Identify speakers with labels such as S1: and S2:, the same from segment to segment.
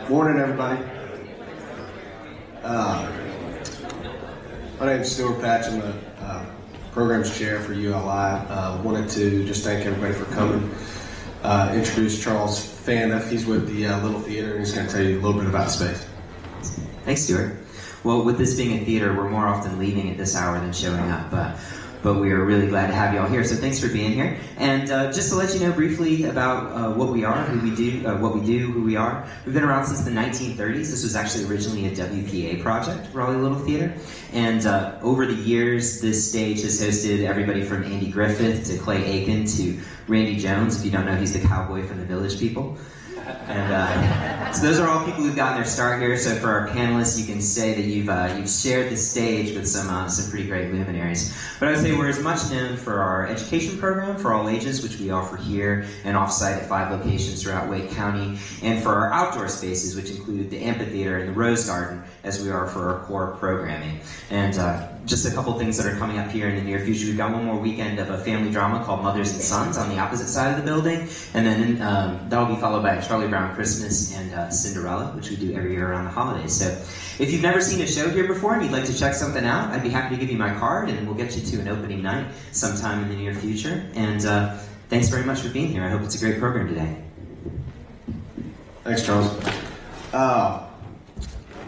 S1: Morning, everybody. My name is Stuart Patch. I'm the programs chair for ULI. Wanted to just thank everybody for coming. Introduce Charles Fanda. He's with the Little Theater, and he's going to tell you a little bit about the space.
S2: Thanks, Stuart. Well, with this being a theater, we're more often leaving at this hour than showing up. But we are really glad to have you all here, so thanks for being here. And just to let you know briefly about what we are, who we do, who we are. We've been around since the 1930s. This was actually originally a WPA project, Raleigh Little Theater. And over the years, this stage has hosted everybody from Andy Griffith to Clay Aiken to Randy Jones. If you don't know, he's the cowboy from the Village People. And so those are all people who've gotten their start here. So for our panelists, you can say that you've shared the stage with some pretty great luminaries. But I would say we're as much known for our education program for all ages, which we offer here and offsite at 5 locations throughout Wake County, and for our outdoor spaces, which include the amphitheater and the Rose Garden, as we are for our core programming. And just a couple things that are coming up here in the near future. We've got one more weekend of a family drama called Mothers and Sons on the opposite side of the building, and then that'll be followed by a Charlie Brown Christmas and Cinderella, which we do every year around the holidays. So if you've never seen a show here before and you'd like to check something out, I'd be happy to give you my card and we'll get you to an opening night sometime in the near future. And thanks very much for being here. I hope it's a great program today.
S1: Thanks, Charles.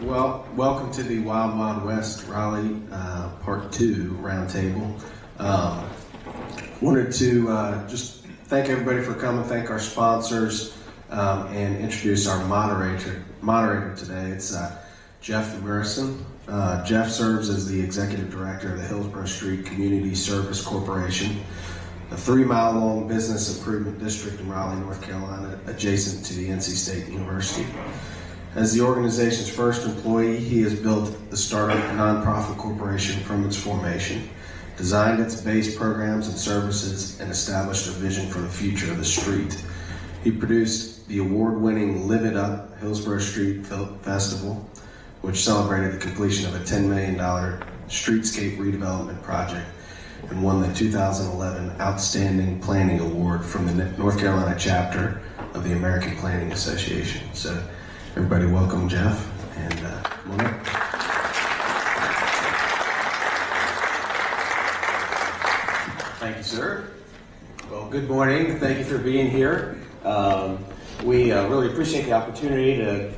S1: Well, welcome to the Wild Wild West Raleigh Part 2 Round Table. Wanted to just thank everybody for coming, thank our sponsors, and introduce our moderator today. It's Jeff Garrison. Jeff serves as the Executive Director of the Hillsborough Street Community Service Corporation, a 3-mile-long business improvement district in Raleigh, North Carolina, adjacent to the NC State University. As the organization's first employee, he has built the startup nonprofit corporation from its formation, designed its base programs and services, and established a vision for the future of the street. He produced the award-winning Live It Up Hillsborough Street Film Festival, which celebrated the completion of a $10 million streetscape redevelopment project, and won the 2011 Outstanding Planning Award from the North Carolina chapter of the American Planning Association. So, everybody welcome Jeff, and come on up.
S3: Thank you, sir. Well, good morning. Thank you for being here. We really appreciate the opportunity to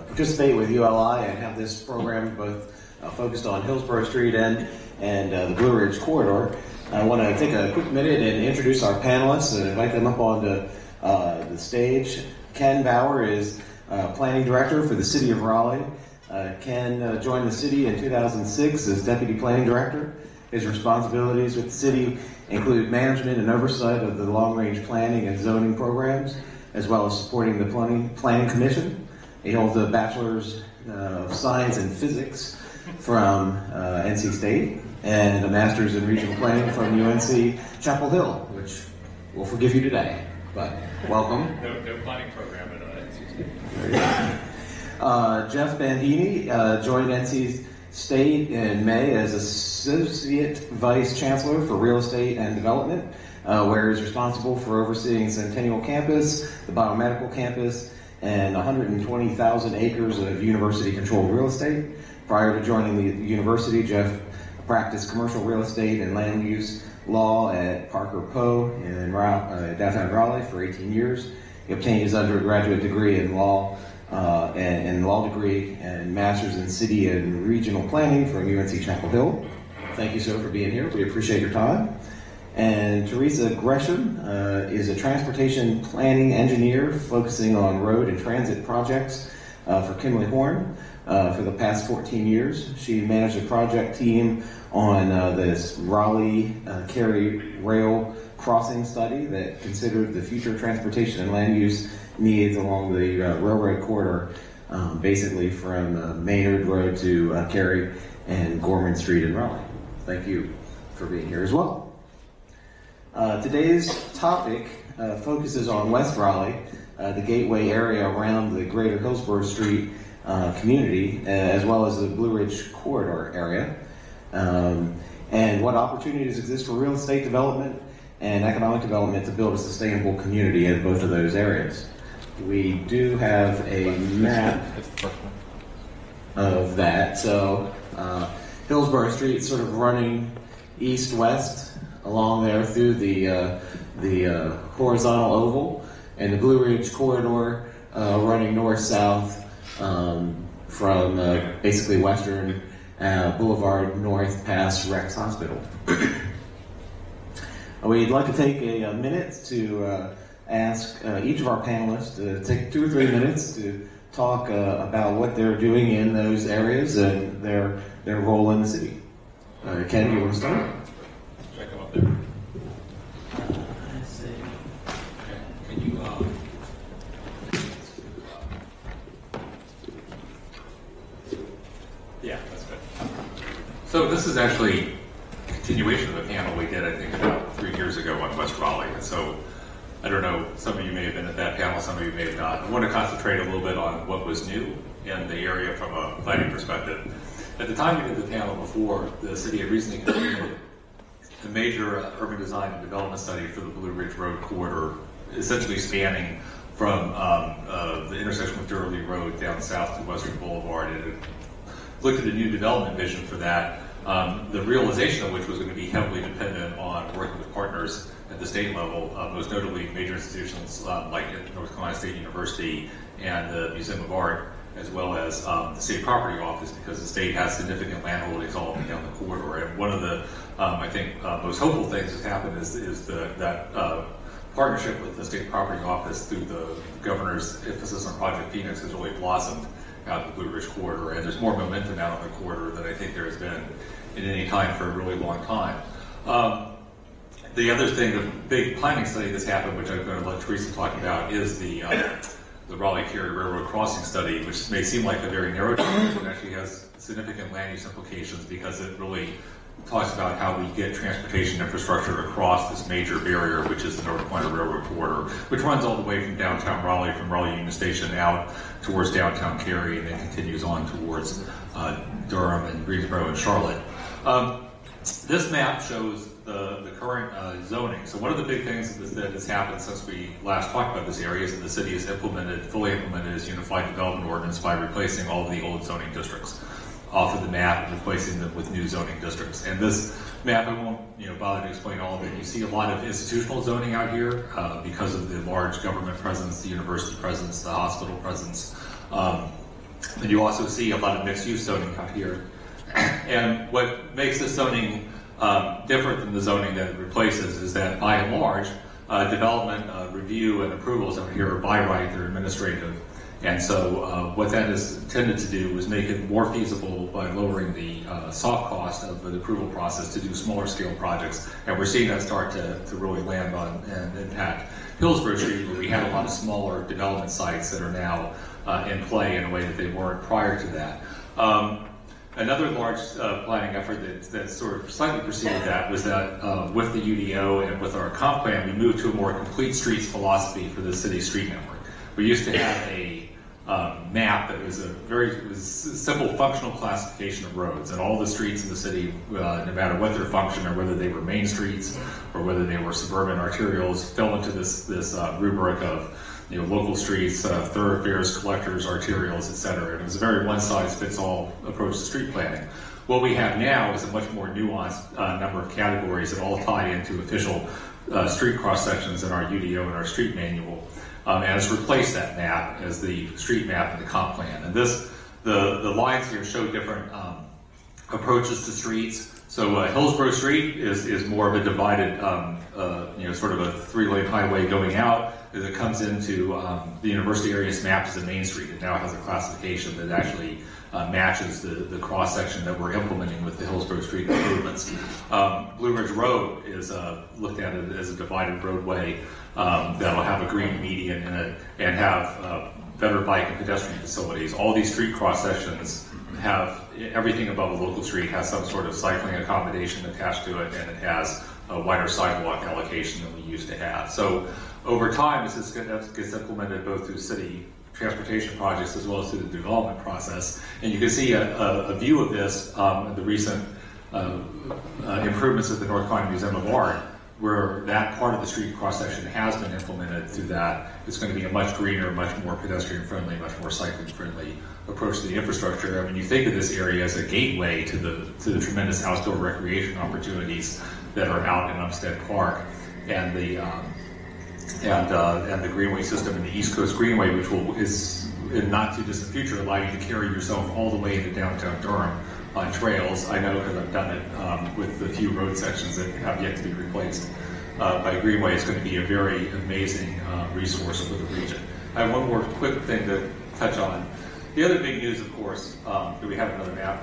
S3: participate with ULI and have this program both focused on Hillsborough Street and the Blue Ridge Corridor. I want to take a quick minute and introduce our panelists and invite them up onto the stage. Ken Bauer is Planning Director for the City of Raleigh. Ken joined the city in 2006 as Deputy Planning Director. His responsibilities with the city include management and oversight of the long-range planning and zoning programs, as well as supporting the Planning Commission. He holds a Bachelor's of Science in Physics from NC State and a Master's in Regional Planning from UNC Chapel Hill, which we'll forgive you today, but welcome.
S4: No planning program at NC State.
S3: Jeff Bandini joined NC State in May as Associate Vice Chancellor for Real Estate and Development, where he's responsible for overseeing Centennial Campus, the Biomedical Campus, and 120,000 acres of university-controlled real estate. Prior to joining the university, Jeff practiced commercial real estate and land use law at Parker Poe in downtown Raleigh for 18 years. He obtained his undergraduate degree in law and law degree and master's in city and regional planning from UNC Chapel Hill. Thank you, sir, for being here. We appreciate your time. And Teresa Gresham is a transportation planning engineer focusing on road and transit projects for Kimley Horn for the past 14 years. She managed a project team on this Raleigh-Cary rail crossing study that considered the future transportation and land use needs along the railroad corridor, basically from Maynard Road to Cary and Gorman Street in Raleigh. Thank you for being here as well. Today's topic focuses on West Raleigh, the gateway area around the greater Hillsborough Street community, as well as the Blue Ridge Corridor area, and what opportunities exist for real estate development and economic development to build a sustainable community in both of those areas. we do have a map of that. So Hillsborough Street sort of running east-west along there through the horizontal oval, and the Blue Ridge corridor running north-south from basically Western Boulevard north past Rex Hospital. We'd like to take a minute to ask each of our panelists to take 2 or 3 minutes to talk about what they're doing in those areas and their role in the city. Ken, you want to start?
S4: Should I come up there? Can you, yeah, that's good. So this is actually a continuation of a panel we did, I think, about 3 years ago on West Raleigh. And so I don't know, some of you may have been at that panel, some of you may have not. I want to concentrate a little bit on what was new in the area from a planning perspective. At the time we did the panel before, the city had recently completed a major urban design and development study for the Blue Ridge Road corridor, essentially spanning from the intersection with Durley Road down south to Western Boulevard. And it looked at a new development vision for that, the realization of which was going to be heavily dependent on working with partners at the state level, most notably major institutions like North Carolina State University and the Museum of Art, as well as the state property office, because the state has significant land holdings all up and down the corridor. And one of the, I think, most hopeful things that's happened is that partnership with the state property office through the governor's emphasis on Project Phoenix has really blossomed out the Blue Ridge corridor, and there's more momentum out on the corridor than I think there has been in any time for a really long time. The other thing, the big planning study that's happened, which I'm going to let Teresa talk about, is the Raleigh-Cary Railroad Crossing Study, which may seem like a very narrow topic, but actually has significant land use implications because it really talks about how we get transportation infrastructure across this major barrier, which is the North Carolina Railroad corridor, which runs all the way from downtown Raleigh, from Raleigh Union Station out towards downtown Cary, and then continues on towards Durham and Greensboro and Charlotte. This map shows the current zoning. So one of the big things that has happened since we last talked about this area is that the city has fully implemented its Unified Development Ordinance by replacing all of the old zoning districts off of the map and replacing them with new zoning districts. And this map, I won't bother to explain all of it. You see a lot of institutional zoning out here because of the large government presence, the university presence, the hospital presence. And you also see a lot of mixed-use zoning out here. And what makes this zoning different than the zoning that it replaces is that, by and large, development review and approvals over here are by right, they're administrative. And so what that is intended to do is make it more feasible by lowering the soft cost of the approval process to do smaller scale projects. And we're seeing that start to really land on and impact Hillsborough Street, where we had a lot of smaller development sites that are now in play in a way that they weren't prior to that. Another large planning effort that sort of slightly preceded that was that with the UDO and with our comp plan, we moved to a more complete streets philosophy for the city's street network. We used to have a map that was a simple functional classification of roads, and all the streets in the city, no matter what their function or whether they were main streets or whether they were suburban arterials, fell into this rubric of local streets, thoroughfares, collectors, arterials, etc. And it was a very one-size-fits-all approach to street planning. What we have now is a much more nuanced number of categories that all tie into official street cross-sections in our UDO and our street manual, and has replaced that map as the street map in the comp plan. And the lines here show different approaches to streets. So Hillsborough Street is more of a divided, sort of a 3-lane highway going out. As it comes into the university area, it's mapped as a main street. It now has a classification that actually matches the cross-section that we're implementing with the Hillsborough Street improvements. Blue Ridge Road is looked at as a divided roadway that'll have a green median in it and have better bike and pedestrian facilities. All these street cross-sections have everything above a local street has some sort of cycling accommodation attached to it, and it has a wider sidewalk allocation than we used to have. So over time, as this gets implemented both through city transportation projects as well as through the development process, and you can see a view of this in the recent improvements at the North Carolina Museum of Art, where that part of the street cross-section has been implemented through that, it's going to be a much greener, much more pedestrian-friendly, much more cycling-friendly approach to the infrastructure. I mean, you think of this area as a gateway to the tremendous outdoor recreation opportunities that are out in Umstead Park, and the greenway system in the East Coast Greenway, which is in not too distant future allow you to carry yourself all the way into downtown Durham on trails. I know because I've done it with the few road sections that have yet to be replaced by Greenway. It's going to be a very amazing resource for the region. I have one more quick thing to touch on. The other big news, of course, do we have another map?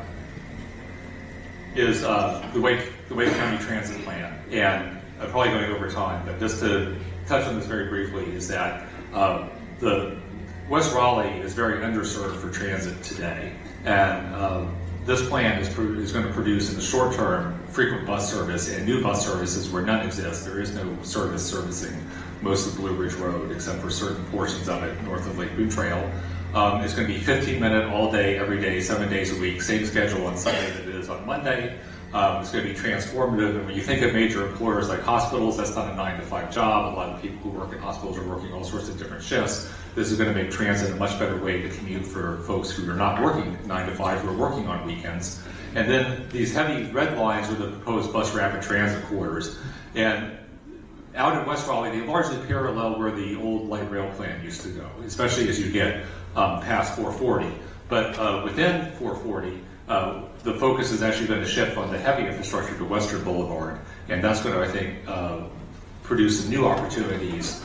S4: Is the Wake County Transit Plan. And I'm probably going over time, but just to touch on this very briefly, is that the West Raleigh is very underserved for transit today. And this plan is going to produce in the short term frequent bus service and new bus services where none exist. There is no service servicing most of Blue Ridge Road except for certain portions of it north of Lake Boot Trail. It's going to be 15-minute all day, every day, 7 days a week, same schedule on Sunday that it is on Monday. It's going to be transformative, and when you think of major employers like hospitals, that's not a 9-to-5 job. A lot of people who work in hospitals are working all sorts of different shifts. This is going to make transit a much better way to commute for folks who are not working 9 to 5, who are working on weekends. And then these heavy red lines are the proposed bus rapid transit corridors. And out in West Raleigh, they largely parallel where the old light rail plan used to go, especially as you get past 440. But within 440, the focus is actually going to shift on the heavy infrastructure to Western Boulevard, and that's going to, I think, produce some new opportunities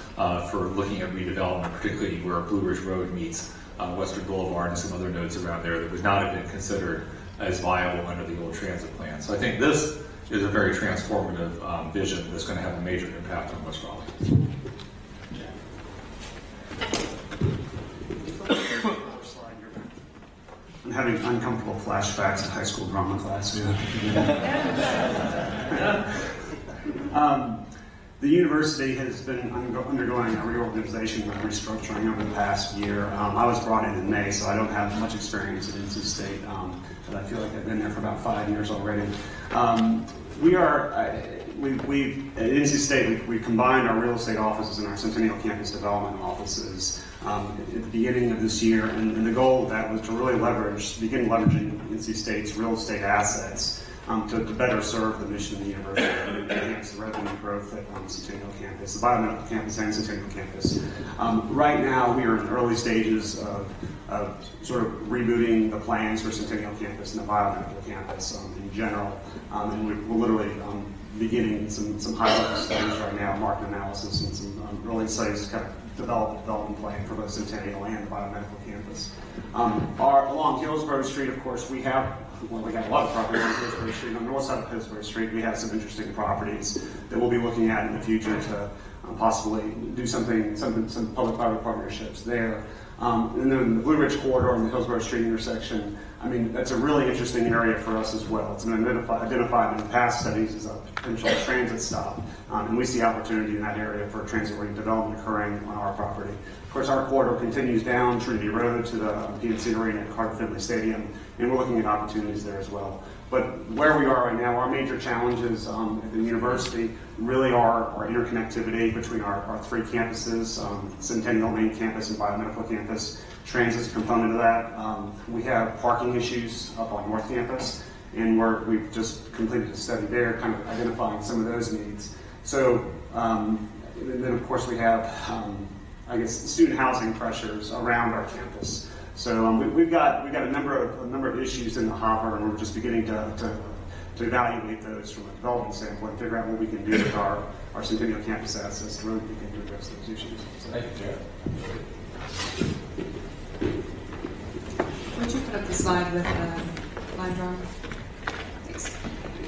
S4: for looking at redevelopment, particularly where Blue Ridge Road meets Western Boulevard and some other nodes around there that would not have been considered as viable under the old transit plan. So I think this is a very transformative vision that's going to have a major impact on West Raleigh.
S5: I'm having uncomfortable flashbacks to high school drama class. The university has been undergoing a reorganization and restructuring over the past year. I was brought in May, so I don't have much experience at NC State, but I feel like I've been there for about 5 years already. At NC State, we combined our real estate offices and our Centennial Campus Development offices at the beginning of this year, and the goal of that was to really begin leveraging NC State's real estate assets to better serve the mission of the university and enhance the revenue growth at Centennial Campus, the biomedical campus and Centennial Campus. Right now, we are in the early stages of sort of rebooting the plans for Centennial Campus and the biomedical campus in general, and we're literally beginning some high-level studies right now, market analysis, and some really exciting kind of development plan for both Centennial and the biomedical campus. Along Hillsborough Street, of course, we have a lot of property on Hillsborough Street. On the north side of Hillsborough Street, we have some interesting properties that we'll be looking at in the future to possibly do some public-private partnerships there. And then the Blue Ridge Corridor and the Hillsborough Street intersection, I mean, that's a really interesting area for us as well. It's been identified in past studies as a potential transit stop, and we see opportunity in that area for transit-oriented development occurring on our property. Of course, our corridor continues down Trinity Road to the PNC Arena at Carter Finley Stadium, and we're looking at opportunities there as well. But where we are right now, our major challenges at the university really are our interconnectivity between our 3 campuses, Centennial Main Campus and Biomedical Campus. Transit's a component of that. We have parking issues up on North Campus, and we've just completed a study there, kind of identifying some of those needs. So, and then of course we have, I guess, student housing pressures around our campus. So we've got a number of issues in the hopper, and we're just beginning to evaluate those from a development standpoint, and figure out what we can do with our Centennial Campus assets to really begin to address those issues. So,
S4: Thank you, Jared.
S6: Would you put up the slide with the line drawing? Thanks.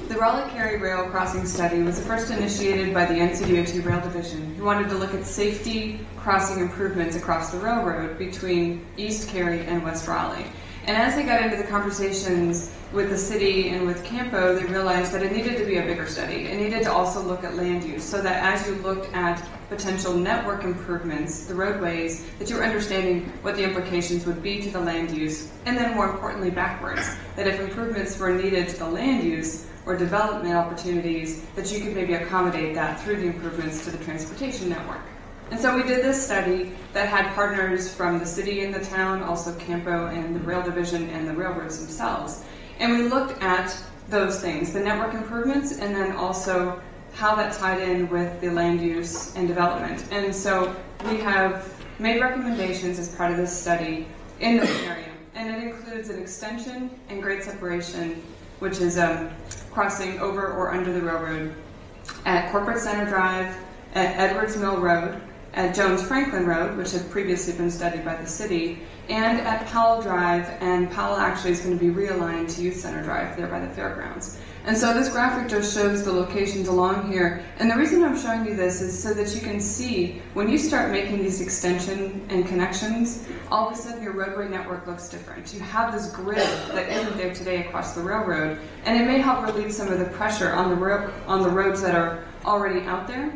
S6: The Raleigh-Cary Rail Crossing Study was first initiated by the NCDOT Rail Division, who wanted to look at safety crossing improvements across the railroad between East Cary and West Raleigh. And as they got into the conversations with the city and with Campo, they realized that it needed to be a bigger study. It needed to also look at land use, so that as you looked at potential network improvements, the roadways, that you were understanding what the implications would be to the land use, and then more importantly backwards, that if improvements were needed to the land use or development opportunities, that you could maybe accommodate that through the improvements to the transportation network. And so we did this study that had partners from the city and the town, also Campo and the rail division and the railroads themselves. And we looked at those things, the network improvements, and then also how that tied in with the land use and development. And so we have made recommendations as part of this study in this area. And it includes an extension and grade separation, which is crossing over or under the railroad at Corporate Center Drive, at Edwards Mill Road, at Jones Franklin Road, which had previously been studied by the city, and at Powell Drive, and Powell actually is going to be realigned to Youth Center Drive there by the fairgrounds. And so this graphic just shows the locations along here, and the reason I'm showing you this is so that you can see when you start making these extension and connections, all of a sudden your roadway network looks different. You have this grid that isn't there today across the railroad, and it may help relieve some of the pressure on the roads that are already out there.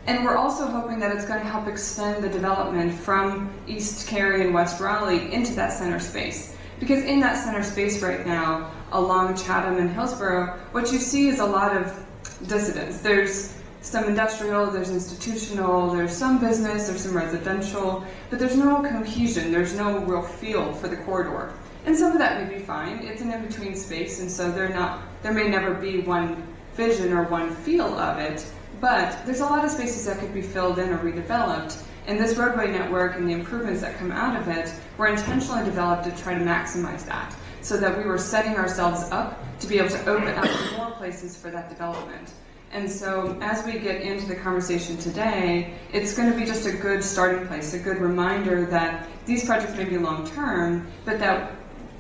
S6: And we're also hoping that it's going to help extend the development from East Cary and West Raleigh into that center space. Because in that center space right now, along Chatham and Hillsborough, what you see is a lot of dissidence. There's some industrial, there's institutional, there's some business, there's some residential, but there's no cohesion, there's no real feel for the corridor. And some of that may be fine. It's an in-between space, and so there may never be one vision or one feel of it. But there's a lot of spaces that could be filled in or redeveloped, and this roadway network and the improvements that come out of it were intentionally developed to try to maximize that, so that we were setting ourselves up to be able to open up more places for that development. And so as we get into the conversation today, it's going to be just a good starting place, a good reminder that these projects may be long-term, but that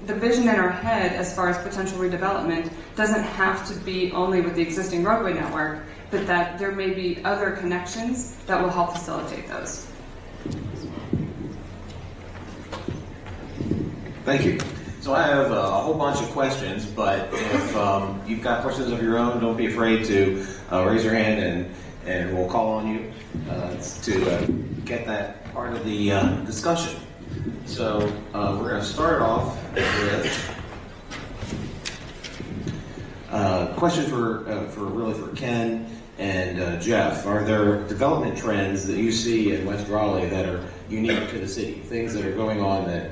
S6: the vision in our head as far as potential redevelopment doesn't have to be only with the existing roadway network, but that there may be other connections that will help facilitate those.
S3: Thank you. So I have a whole bunch of questions, but if you've got questions of your own, don't be afraid to raise your hand and we'll call on you to get that part of the discussion. So we're going to start off with a question for Ken and Jeff. Are there development trends that you see in West Raleigh that are unique to the city? Things that are going on that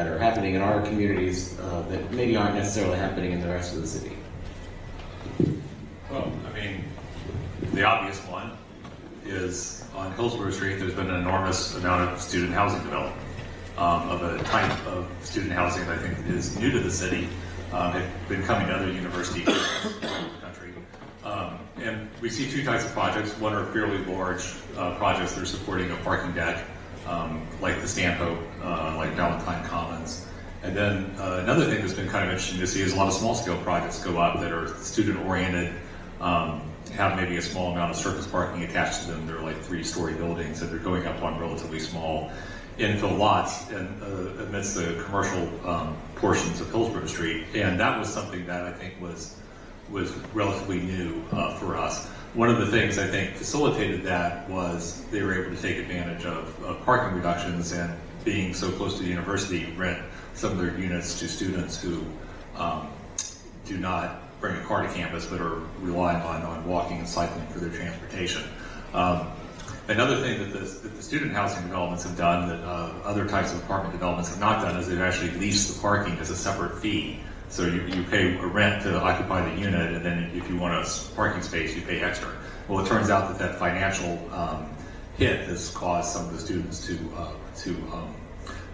S3: are happening in our communities that maybe aren't necessarily happening in the rest of the city?
S4: Well, I mean, the obvious one is on Hillsborough Street, there's been an enormous amount of student housing development. Of a type of student housing that I think is new to the city, have been coming to other university areas around the country. And we see two types of projects. One are fairly large projects that are supporting a parking deck, like the Stanhope, like Valentine Commons. And then another thing that's been kind of interesting to see is a lot of small-scale projects go up that are student-oriented, have maybe a small amount of surface parking attached to them. They're like 3-story buildings, and they're going up on relatively small infill lots and amidst the commercial portions of Hillsborough Street. And that was something that I think was relatively new for us. One of the things I think facilitated that was they were able to take advantage of parking reductions and being so close to the university, rent some of their units to students who do not bring a car to campus but are relying on walking and cycling for their transportation. Another thing that the student housing developments have done that other types of apartment developments have not done is they've actually leased the parking as a separate fee. So you pay a rent to occupy the unit, and then if you want a parking space, you pay extra. Well, it turns out that financial hit has caused some of the students to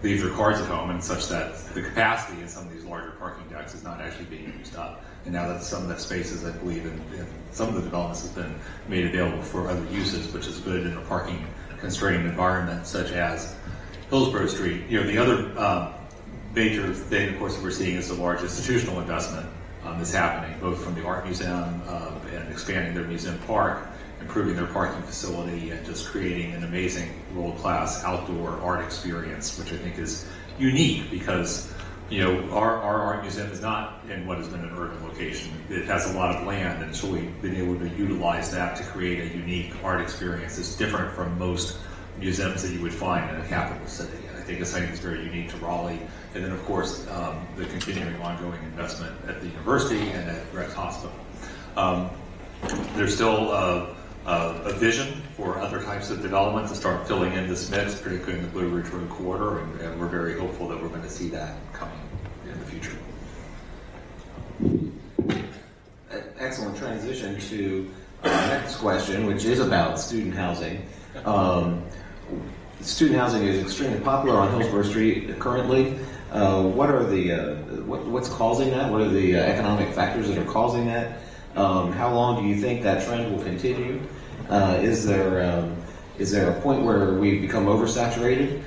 S4: leave their cars at home, and such that the capacity in some of these larger parking decks is not actually being used up. And now that some of that spaces, I believe, in some of the developments has been made available for other uses, which is good in a parking constrained environment such as Hillsborough Street. You know, the other major thing, of course, that we're seeing is the large institutional investment that's happening, both from the Art Museum and expanding their museum park, improving their parking facility, and just creating an amazing world-class outdoor art experience, which I think is unique because our art museum is not in what has been an urban location. It has a lot of land, and so we've been able to utilize that to create a unique art experience that's different from most museums that you would find in a capital city. And I think it's something that's very unique to Raleigh. And then, of course, the continuing ongoing investment at the university and at Rex Hospital. There's still a vision for other types of development to start filling in this mix, particularly in the Blue Ridge Road corridor, and we're very hopeful that we're going to see that coming in the future.
S3: Excellent transition to our next question, which is about student housing. Student housing is extremely popular on Hillsborough Street currently. What are what's causing that? What are the economic factors that are causing that? How long do you think that trend will continue? Is there a point where we become oversaturated?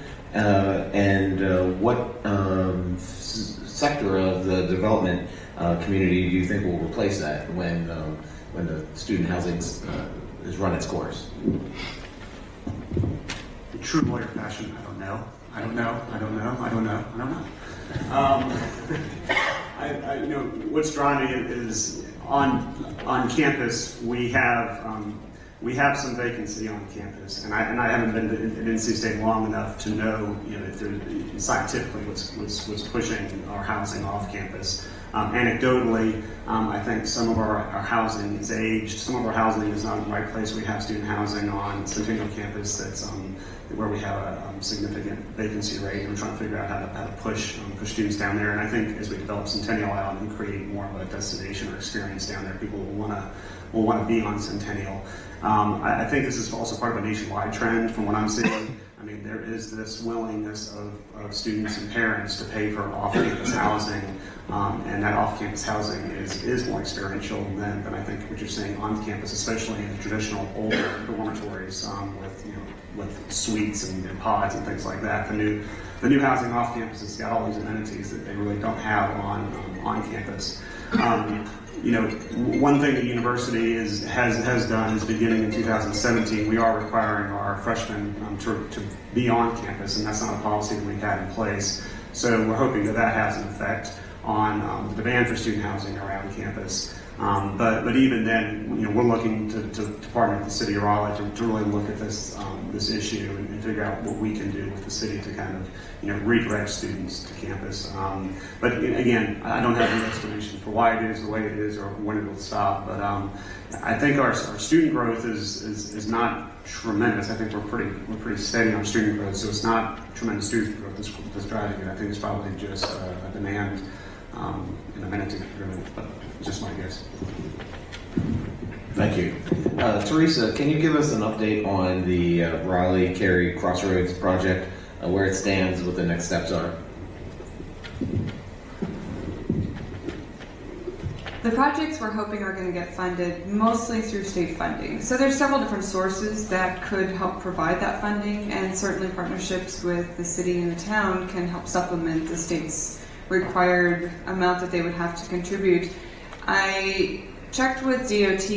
S3: What sector of the development community do you think will replace that when the student housing has run its course?
S5: In true lawyer fashion, I don't know. What's driving it is on campus we have some vacancy on campus, and I haven't been at NC State long enough to know if scientifically what's pushing our housing off campus. Anecdotally, I think some of our housing is aged. Some of our housing is not in the right place. We have student housing on Centennial campus that's where we have a significant vacancy rate. We're trying to figure out how to push students down there. And I think as we develop Centennial out and create more of a destination or experience down there, people will want to be on Centennial. I think this is also part of a nationwide trend from what I'm seeing. I mean, there is this willingness of students and parents to pay for off-campus housing, and that off-campus housing is more experiential than I think what you're seeing on campus, especially in the traditional older dormitories with suites and pods and things like that. The new housing off campus has got all these amenities that they really don't have on campus. One thing the university has done is beginning in 2017, we are requiring our freshmen to be on campus, and that's not a policy that we've had in place. So we're hoping that has an effect on the demand for student housing around campus. But even then, we're looking to partner with the city of Raleigh to really look at this issue and figure out what we can do with the city to kind of redirect students to campus. But again, I don't have any explanation for why it is the way it is or when it will stop. But I think our student growth is not tremendous. I think we're pretty steady on student growth, so it's not tremendous student growth that's driving it. I think it's probably just a demand and amenity driven, but just my guess.
S3: Thank you. Teresa, can you give us an update on the Raleigh-Cary Crossroads project, where it stands, what the next steps are?
S6: The projects we're hoping are going to get funded mostly through state funding. So there's several different sources that could help provide that funding, and certainly partnerships with the city and the town can help supplement the state's required amount that they would have to contribute. I checked with DOT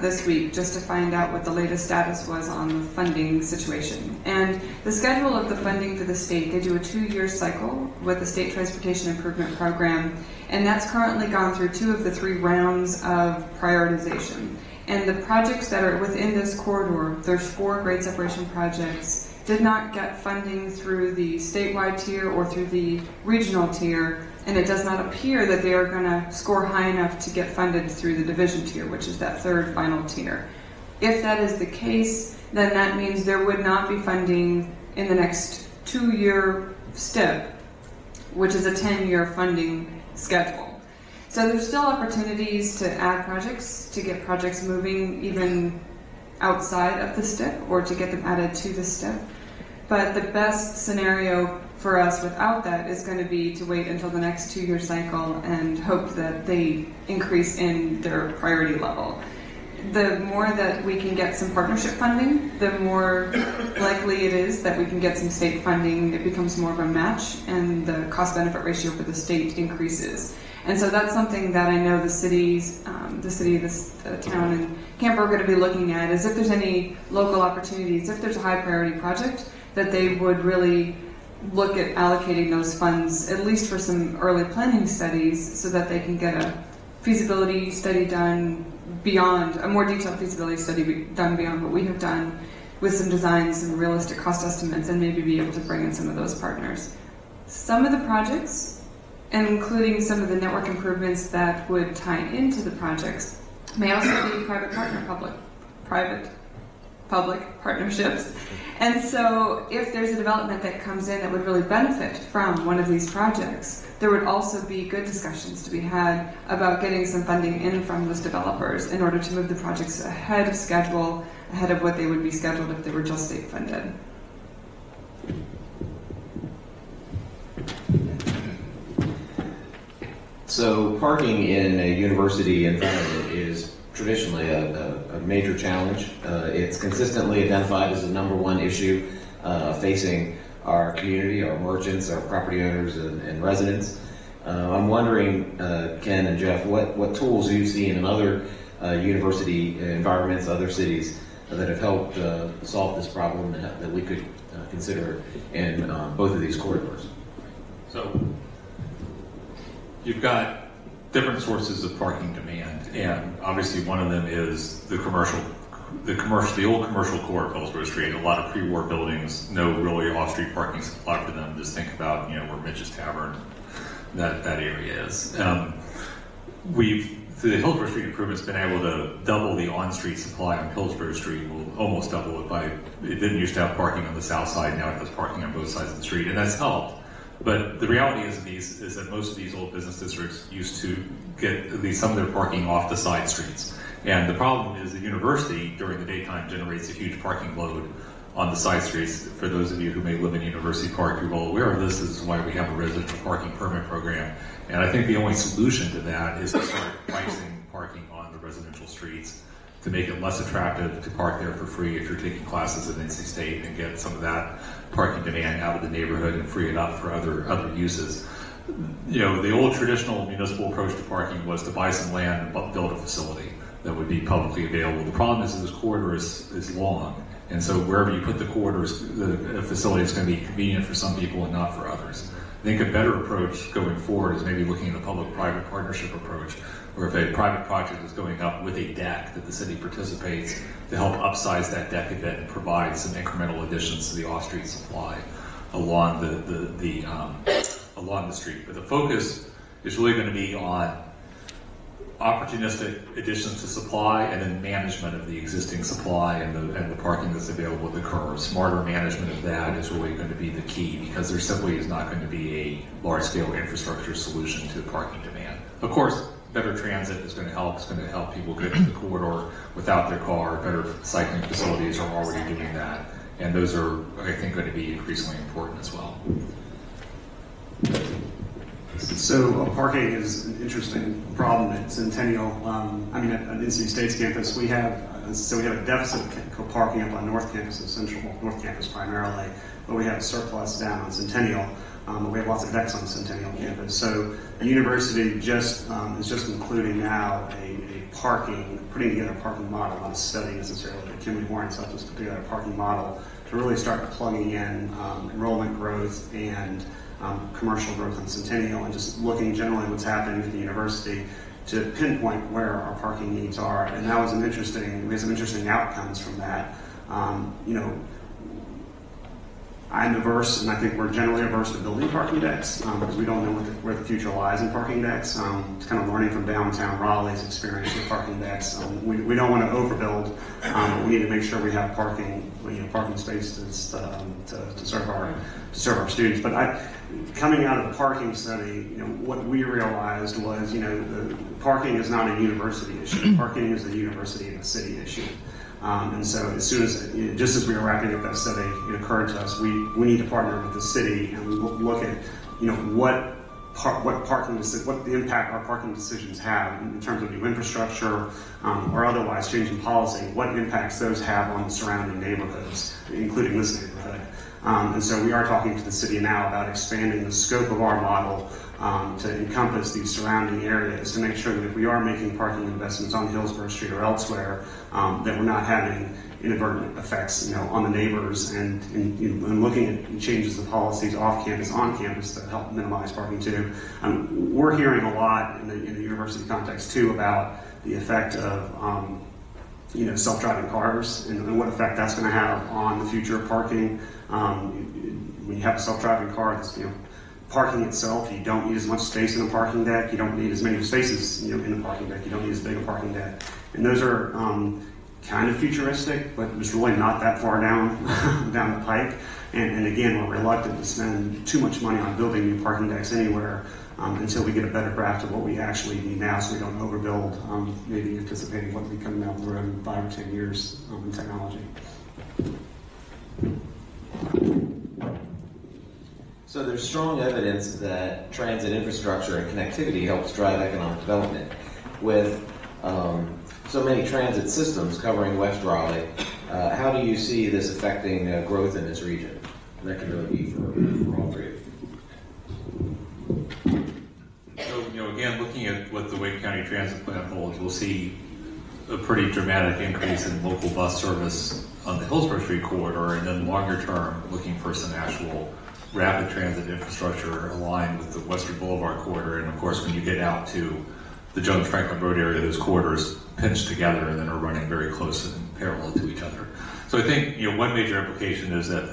S6: this week just to find out what the latest status was on the funding situation. And the schedule of the funding for the state, they do a 2-year cycle with the State Transportation Improvement Program, and that's currently gone through 2 of the 3 rounds of prioritization. And the projects that are within this corridor, there's 4 grade separation projects, did not get funding through the statewide tier or through the regional tier, and it does not appear that they are going to score high enough to get funded through the division tier, which is that 3rd final tier. If that is the case, then that means there would not be funding in the next 2-year step, which is a 10-year funding schedule. So there's still opportunities to add projects, to get projects moving even outside of the STIP or to get them added to the STIP. But the best scenario for us without that is going to be to wait until the next 2-year cycle and hope that they increase in their priority level. The more that we can get some partnership funding, the more likely it is that we can get some state funding. It becomes more of a match, and the cost-benefit ratio for the state increases. And so that's something that I know the town and Camp are going to be looking at, is if there's any local opportunities, if there's a high priority project, that they would really look at allocating those funds, at least for some early planning studies, so that they can get a feasibility study done beyond, a more detailed feasibility study done beyond what we have done, with some designs and realistic cost estimates, and maybe be able to bring in some of those partners. Some of the projects, and including some of the network improvements that would tie into the projects, may also be private-public partnerships. And so if there's a development that comes in that would really benefit from one of these projects, there would also be good discussions to be had about getting some funding in from those developers in order to move the projects ahead of schedule, ahead of what they would be scheduled if they were just state funded.
S3: So parking in a university environment is traditionally a major challenge. It's consistently identified as the #1 issue facing our community, our merchants, our property owners, and residents. I'm wondering, Ken and Jeff, what tools you've seen in other university environments, other cities, that have helped solve this problem that we could consider in both of these corridors.
S4: So you've got different sources of parking demand, and obviously one of them is the old commercial core of Hillsborough Street. A lot of pre-war buildings, no really off-street parking supply for them. Just think about where Mitch's Tavern, that area is. The Hillsborough Street improvement's been able to double the on-street supply on Hillsborough Street. We'll almost double it it didn't used to have parking on the south side, now it has parking on both sides of the street, and that's helped. But the reality is that most of these old business districts used to get at least some of their parking off the side streets. And the problem is the university during the daytime generates a huge parking load on the side streets. For those of you who may live in University Park, you're well aware of this. This is why we have a residential parking permit program. And I think the only solution to that is to start pricing parking on the residential streets to make it less attractive to park there for free if you're taking classes at NC State, and get some of that parking demand out of the neighborhood and free it up for other uses. The old traditional municipal approach to parking was to buy some land and build a facility that would be publicly available. The problem is that this corridor is long, and so wherever you put the facility is going to be convenient for some people and not for others. I think a better approach going forward is maybe looking at a public-private partnership approach, where if a private project is going up with a deck, that the city participates to help upsize that deck a bit and provide some incremental additions to the off-street supply along the street. But the focus is really going to be on opportunistic additions to supply, and then management of the existing supply and the parking that's available at the curb. Smarter management of that is really going to be the key, because there simply is not going to be a large-scale infrastructure solution to parking demand. Of course, better transit is going to help. It's going to help people get to the corridor without their car. Better cycling facilities are already doing that, and those are, I think, going to be increasingly important as well.
S5: So parking is an interesting problem at Centennial. At NC State's campus, we have a deficit of parking up on North Campus, Central North Campus primarily, but we have a surplus down on Centennial. We have lots of decks on the Centennial campus. So the university is just including now putting together a parking model, not a study necessarily, but Kimberly Warren's helped us put together a parking model to really start plugging in enrollment growth and commercial growth on Centennial, and just looking generally what's happening at the university to pinpoint where our parking needs are. And that was we had some interesting outcomes from that. I'm averse, and I think we're generally averse to building parking decks because we don't know where the future lies in parking decks. It's kind of learning from downtown Raleigh's experience with parking decks. We don't want to overbuild, but we need to make sure we have parking spaces to serve our students. But coming out of the parking study, what we realized was, the parking is not a university issue. Parking is a university and a city issue. And so just as we were wrapping up that study, it occurred to us we need to partner with the city and look at what the impact our parking decisions have in terms of new infrastructure or otherwise changing policy, what impacts those have on the surrounding neighborhoods, including this neighborhood. And so we are talking to the city now about expanding the scope of our model to encompass these surrounding areas, to make sure that if we are making parking investments on Hillsborough Street or elsewhere, that we're not having inadvertent effects, on the neighbors, and looking at changes of policies off campus, on campus, that help minimize parking too. We're hearing a lot in the university context too about the effect of self-driving cars and what effect that's going to have on the future of parking. When you have a self-driving car, that's, parking itself, you don't need as much space in a parking deck. You don't need as many spaces, in a parking deck. You don't need as big a parking deck. And those are kind of futuristic, but it's really not that far down the pike. And again, we're reluctant to spend too much money on building new parking decks anywhere until we get a better grasp of what we actually need now, so we don't overbuild, maybe anticipating what will be coming down the road in 5 or 10 years in technology.
S3: So there's strong evidence that transit infrastructure and connectivity helps drive economic development. With so many transit systems covering West Raleigh, how do you see this affecting growth in this region? And that can really be for all three of you.
S4: So, again, looking at what the Wake County Transit Plan holds, we'll see a pretty dramatic increase in local bus service on the Hillsborough Street corridor, and then longer term, looking for some actual rapid transit infrastructure aligned with the Western Boulevard corridor. And of course, when you get out to the Jones Franklin Road area, those corridors pinch together and then are running very close and parallel to each other. So I think one major implication is that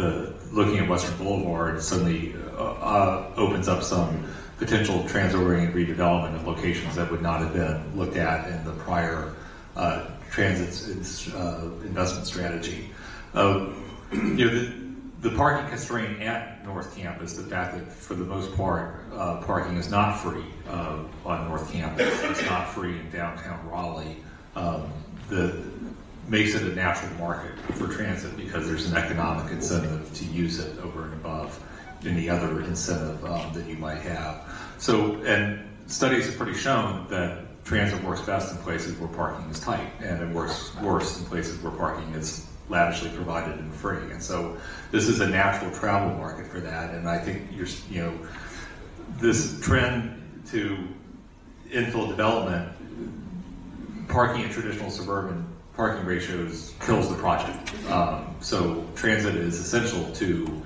S4: looking at Western Boulevard suddenly opens up some potential transit-oriented redevelopment of locations that would not have been looked at in the prior transit investment strategy. The parking constraint at North Campus, the fact that for the most part parking is not free on North Campus, it's not free in downtown Raleigh, makes it a natural market for transit because there's an economic incentive to use it over and above any other incentive that you might have. So, and studies have pretty shown that transit works best in places where parking is tight, and it works worse in places where parking is lavishly provided and free. And so this is a natural travel market for that. And I think this trend to infill development, parking in traditional suburban parking ratios kills the project. So transit is essential to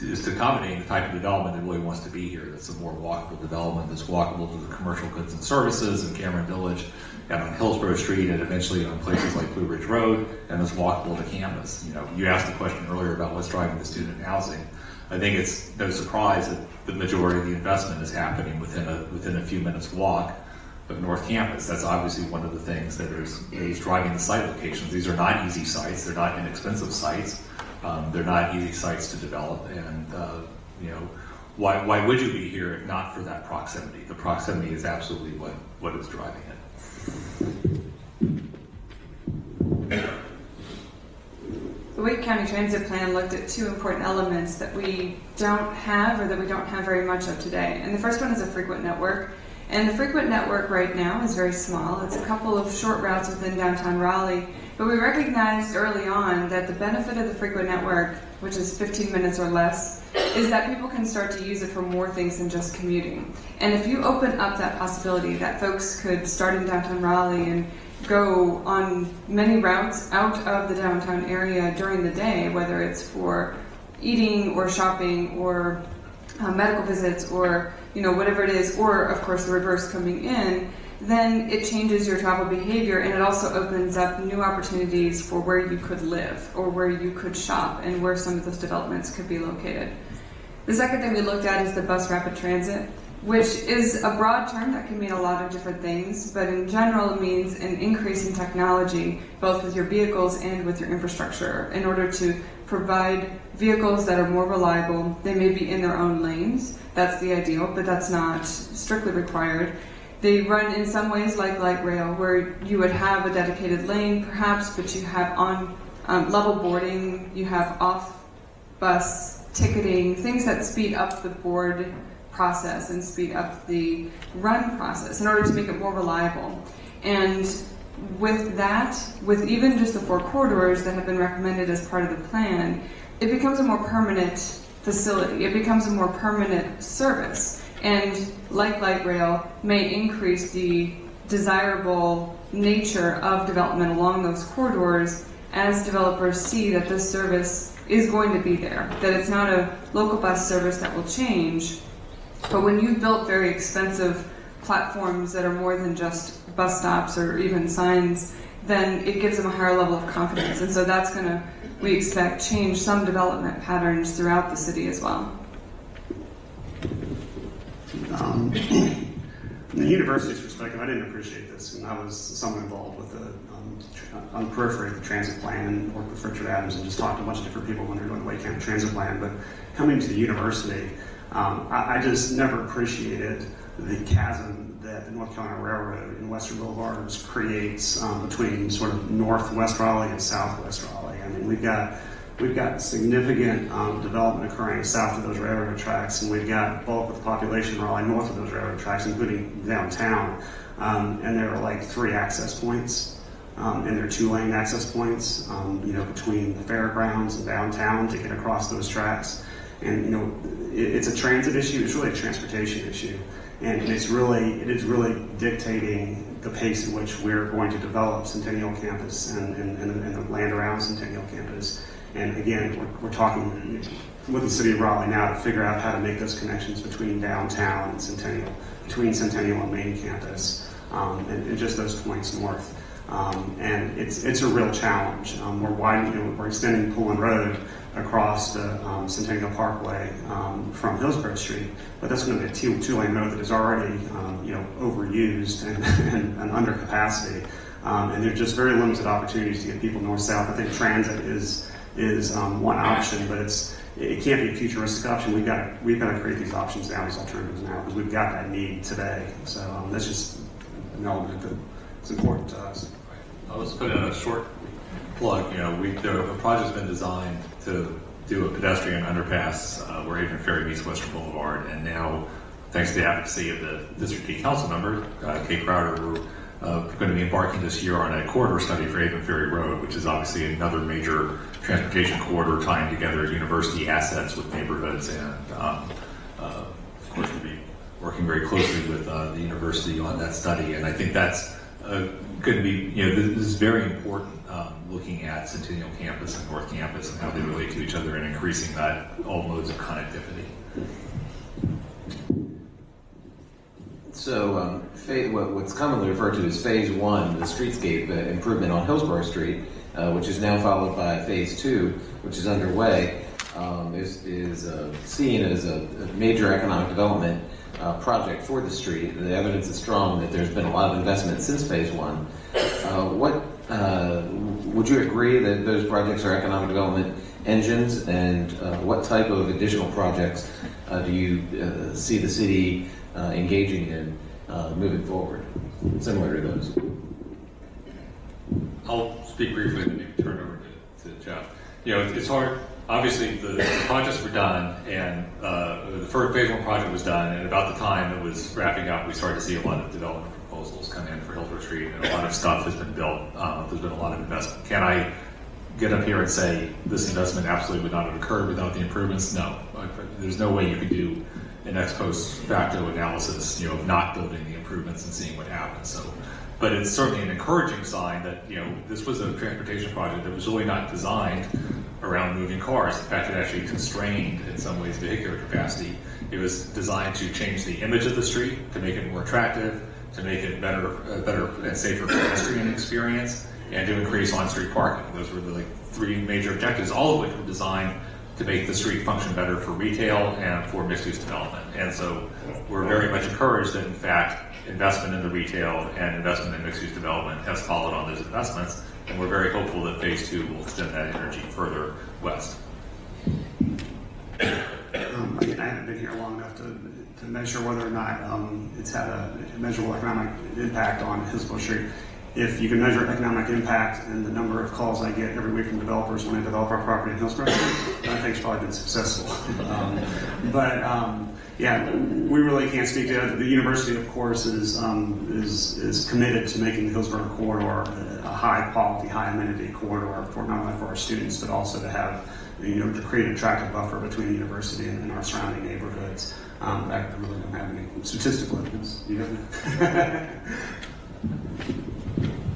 S4: is to accommodating the type of development that really wants to be here. That's a more walkable development that's walkable to the commercial goods and services in Cameron Village and on Hillsborough Street, and eventually on places like Blue Ridge Road, and it's walkable to campus. You asked a question earlier about what's driving the student housing. I think it's no surprise that the majority of the investment is happening within a few minutes walk of North Campus. That's obviously one of the things that is driving the site locations. These are not easy sites. They're not inexpensive sites. They're not easy sites to develop, and why would you be here if not for that proximity? The proximity is absolutely what is driving it.
S6: The Wake County Transit Plan looked at two important elements that we don't have, or that we don't have very much of today. And the first one is a frequent network. And the frequent network right now is very small. It's a couple of short routes within downtown Raleigh. But we recognized early on that the benefit of the frequent network, which is 15 minutes or less, is that people can start to use it for more things than just commuting. And if you open up that possibility that folks could start in downtown Raleigh and go on many routes out of the downtown area during the day, whether it's for eating or shopping or medical visits or whatever it is, or of course the reverse coming in, then it changes your travel behavior, and it also opens up new opportunities for where you could live or where you could shop and where some of those developments could be located. The second thing we looked at is the bus rapid transit, which is a broad term that can mean a lot of different things, but in general it means an increase in technology, both with your vehicles and with your infrastructure, in order to provide vehicles that are more reliable. They may be in their own lanes, that's the ideal, but that's not strictly required. They run in some ways like light rail, where you would have a dedicated lane perhaps, but you have on level boarding, you have off bus ticketing, things that speed up the board process and speed up the run process in order to make it more reliable. And with that, with even just the 4 corridors that have been recommended as part of the plan, it becomes a more permanent facility. It becomes a more permanent service. And like light rail, may increase the desirable nature of development along those corridors as developers see that this service is going to be there, that it's not a local bus service that will change. But when you've built very expensive platforms that are more than just bus stops or even signs, then it gives them a higher level of confidence. And so that's going to, we expect, change some development patterns throughout the city as well.
S5: From the university's perspective, I didn't appreciate this, and I was somewhat involved with the on the periphery of the transit plan and worked with Richard Adams and just talked to a bunch of different people when they were doing the Wake County Transit Plan. But coming to the university, I just never appreciated the chasm that the North Carolina Railroad and Western Boulevards creates between sort of northwest Raleigh and southwest Raleigh. I mean, we've got significant development occurring south of those railroad tracks, and we've got bulk of the population in Raleigh north of those railroad tracks, including downtown. And there are like 3 access points, and there are 2-lane access points, between the fairgrounds and downtown to get across those tracks. And it's a transit issue. It's really a transportation issue, and it is really dictating the pace in which we're going to develop Centennial Campus and the land around Centennial Campus. And again, we're talking with the city of Raleigh now to figure out how to make those connections between downtown and Centennial, between Centennial and Main Campus, and just those points north. And it's a real challenge. We're extending Pullen Road across the Centennial Parkway from Hillsborough Street, but that's going to be a 2-lane road that is already overused and under capacity. And there's just very limited opportunities to get people north-south. I think transit is one option, but it can't be a futuristic option. We've got to create these options now, these alternatives now, because we've got that need today. So that's just an element that's important to us.
S4: I'll just put in a short plug. The project's been designed to do a pedestrian underpass where Haven Ferry meets Western Boulevard, and now, thanks to the advocacy of the District D Council member, Kate Crowder, we're going to be embarking this year on a corridor study for Haven Ferry Road, which is obviously another major transportation corridor tying together university assets with neighborhoods, and of course we'll be working very closely with the university on that study. And I think that's going to be, this is very important, looking at Centennial Campus and North Campus and how they relate to each other and increasing that all modes of connectivity.
S3: So what's commonly referred to as Phase 1, the streetscape improvement on Hillsborough Street, which is now followed by Phase 2, which is underway, is seen as a major economic development project for the street. The evidence is strong that there's been a lot of investment since Phase 1. Would you agree that those projects are economic development engines, and what type of additional projects do you see the city engaging in moving forward, similar to those?
S4: I'll speak briefly and maybe turn it over to Jeff. It's hard. Obviously, the projects were done, and the first Phase 1 project was done, and about the time it was wrapping up, we started to see a lot of development proposals come in for Hillsborough Street, and a lot of stuff has been built. There's been a lot of investment. Can I get up here and say this investment absolutely would not have occurred without the improvements? No. There's no way you could do an ex post facto analysis, of not building the improvements and seeing what happens. So, but it's certainly an encouraging sign that, this was a transportation project that was really not designed around moving cars. In fact, it actually constrained, in some ways, vehicular capacity. It was designed to change the image of the street, to make it more attractive, to make it better and safer pedestrian experience, and to increase on-street parking. Those were the 3 major objectives, all of which were designed to make the street function better for retail and for mixed-use development. And so we're very much encouraged that, in fact, investment in the retail and investment in mixed-use development has followed on those investments, and we're very hopeful that Phase 2 will extend that energy further west.
S5: I haven't been here long enough to measure whether or not it's had a measurable economic impact on Hillsborough Street. if you can measure economic impact and the number of calls I get every week from developers when I develop our property in Hillsborough, then I think it's probably been successful. Yeah, we really can't speak to it. The university, of course, is committed to making the Hillsborough corridor a high quality, high amenity corridor for not only for our students, but also to have, to create an attractive buffer between the university and our surrounding neighborhoods. I really don't have any statistical evidence. You know?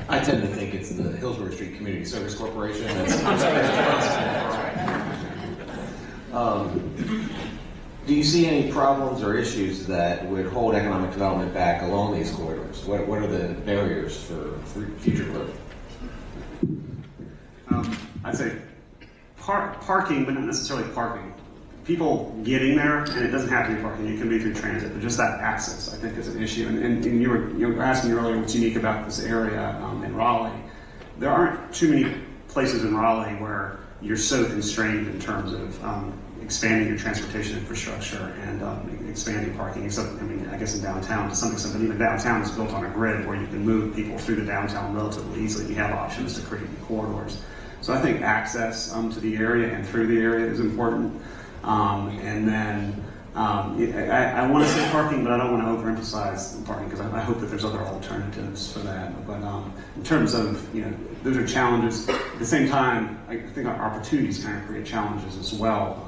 S3: I tend to think it's the Hillsborough Street Community Service Corporation. Do you see any problems or issues that would hold economic development back along these corridors? What are the barriers for future growth?
S5: I'd say parking, but not necessarily parking. People getting there, and it doesn't have to be parking, it can be through transit, but just that access, I think, is an issue. And you were asking earlier what's unique about this area in Raleigh. There aren't too many places in Raleigh where you're so constrained in terms of expanding your transportation infrastructure and expanding parking, except, I guess in downtown to some extent, but even downtown is built on a grid where you can move people through the downtown relatively easily. You have options to create new corridors. So I think access to the area and through the area is important. And then I want to say parking, but I don't want to overemphasize parking because I hope that there's other alternatives for that. But in terms of, those are challenges. At the same time, I think our opportunities kind of create challenges as well.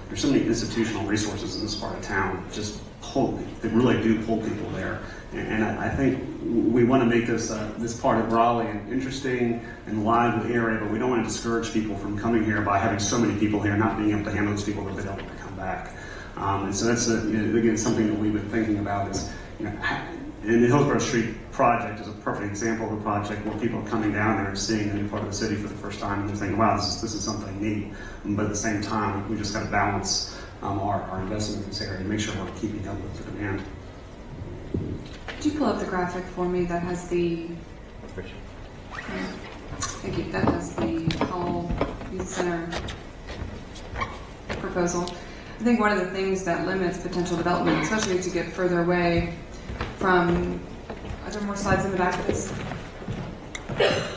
S5: There's so many institutional resources in this part of town that really do pull people there. And I think we want to make this part of Raleigh an interesting and lively area, but we don't want to discourage people from coming here by having so many people here, not being able to handle those people that they don't want to come back. And so that's, again, something that we've been thinking about is, and the Hillsborough Street project is a perfect example of a project where people are coming down there and seeing a new part of the city for the first time, and they're thinking, wow, this is something neat. But at the same time, we just got to balance our investment in this area and make sure we're keeping up with the demand.
S6: Could you pull up the graphic for me that has the... Thank you. That has the Powell Youth Center proposal. I think one of the things that limits potential development, especially as you get further away from... Are there more slides in the back of this?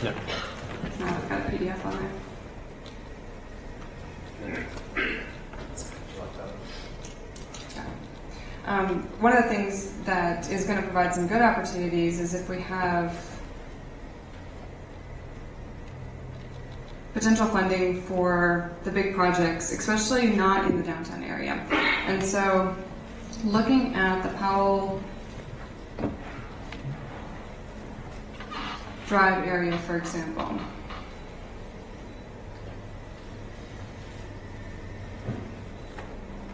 S2: No.
S6: No, I've got a PDF on there. One of the things that is going to provide some good opportunities is if we have potential funding for the big projects, especially not in the downtown area. And so looking at the Powell Drive area, for example,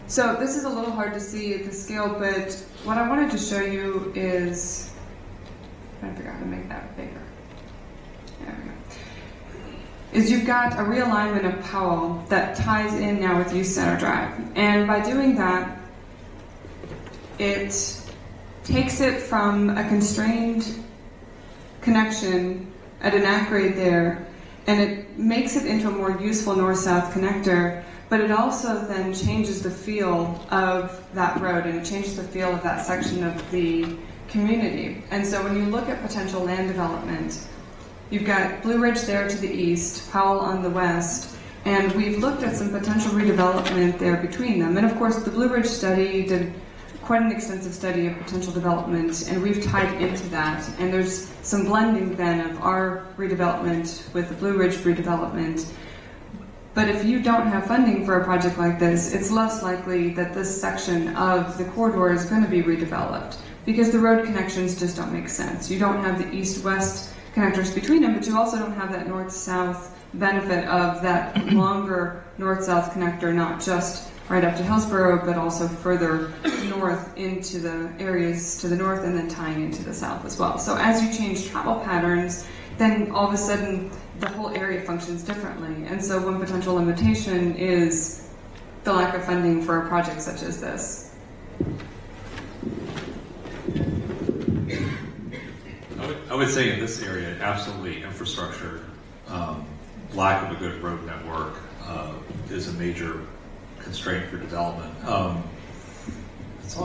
S6: so this is a little hard to see at the scale, but what I wanted to show you is, I'm trying to figure out how to make that bigger. There we go. Is you've got a realignment of Powell that ties in now with Youth Center Drive. And by doing that, it takes it from a constrained connection at an at-grade there, and it makes it into a more useful north-south connector. But it also then changes the feel of that road, and it changes the feel of that section of the community. And so when you look at potential land development, you've got Blue Ridge there to the east, Powell on the west, and we've looked at some potential redevelopment there between them. And of course, the Blue Ridge study did quite an extensive study of potential development, and we've tied into that. And there's some blending then of our redevelopment with the Blue Ridge redevelopment. But if you don't have funding for a project like this, it's less likely that this section of the corridor is going to be redeveloped because the road connections just don't make sense. You don't have the east-west connectors between them, but you also don't have that north-south benefit of that longer north-south connector, not just right up to Hillsborough, but also further north into the areas to the north and then tying into the south as well. So as you change travel patterns, then all of a sudden the whole area functions differently. And so one potential limitation is the lack of funding for a project such as this.
S4: I would say in this area, absolutely infrastructure, lack of a good road network is a major constraint for development. It's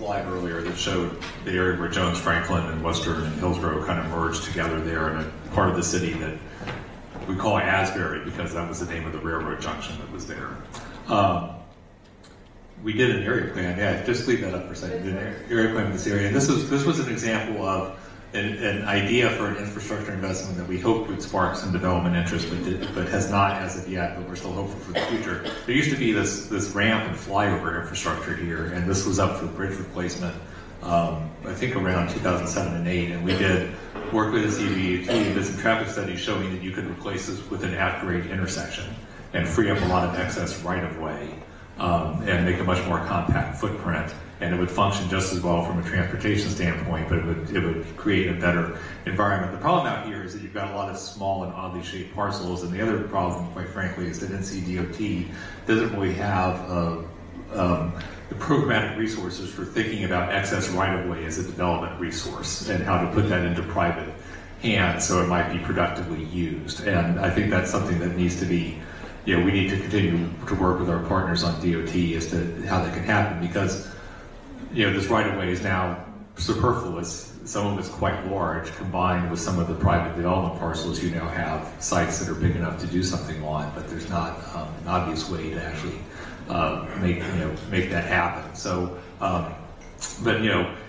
S4: slide earlier that showed the area where Jones, Franklin, and Western and Hillsborough kind of merged together there in a part of the city that we call Asbury because that was the name of the railroad junction that was there. We did an area plan. Yeah, just leave that up for a second. We did an area plan in this area. And this was an example of an idea for an infrastructure investment that we hoped would spark some development interest, but has not as of yet, but we're still hopeful for the future. There used to be this ramp and flyover infrastructure here, and this was up for bridge replacement, I think around 2007 and 8, and we did work with the CDOT and did some traffic studies showing that you could replace this with an at-grade intersection and free up a lot of excess right-of-way and make a much more compact footprint. And it would function just as well from a transportation standpoint, but it would create a better environment. The problem out here is that you've got a lot of small and oddly shaped parcels, and the other problem, quite frankly, is that NCDOT doesn't really have the programmatic resources for thinking about excess right-of-way as a development resource and how to put that into private hands so it might be productively used. And I think that's something that needs to be, we need to continue to work with our partners on DOT as to how that can happen, because this right-of-way is now superfluous. Some of it's quite large, combined with some of the private development parcels. You now have sites that are big enough to do something on, but there's not an obvious way to actually make that happen. So,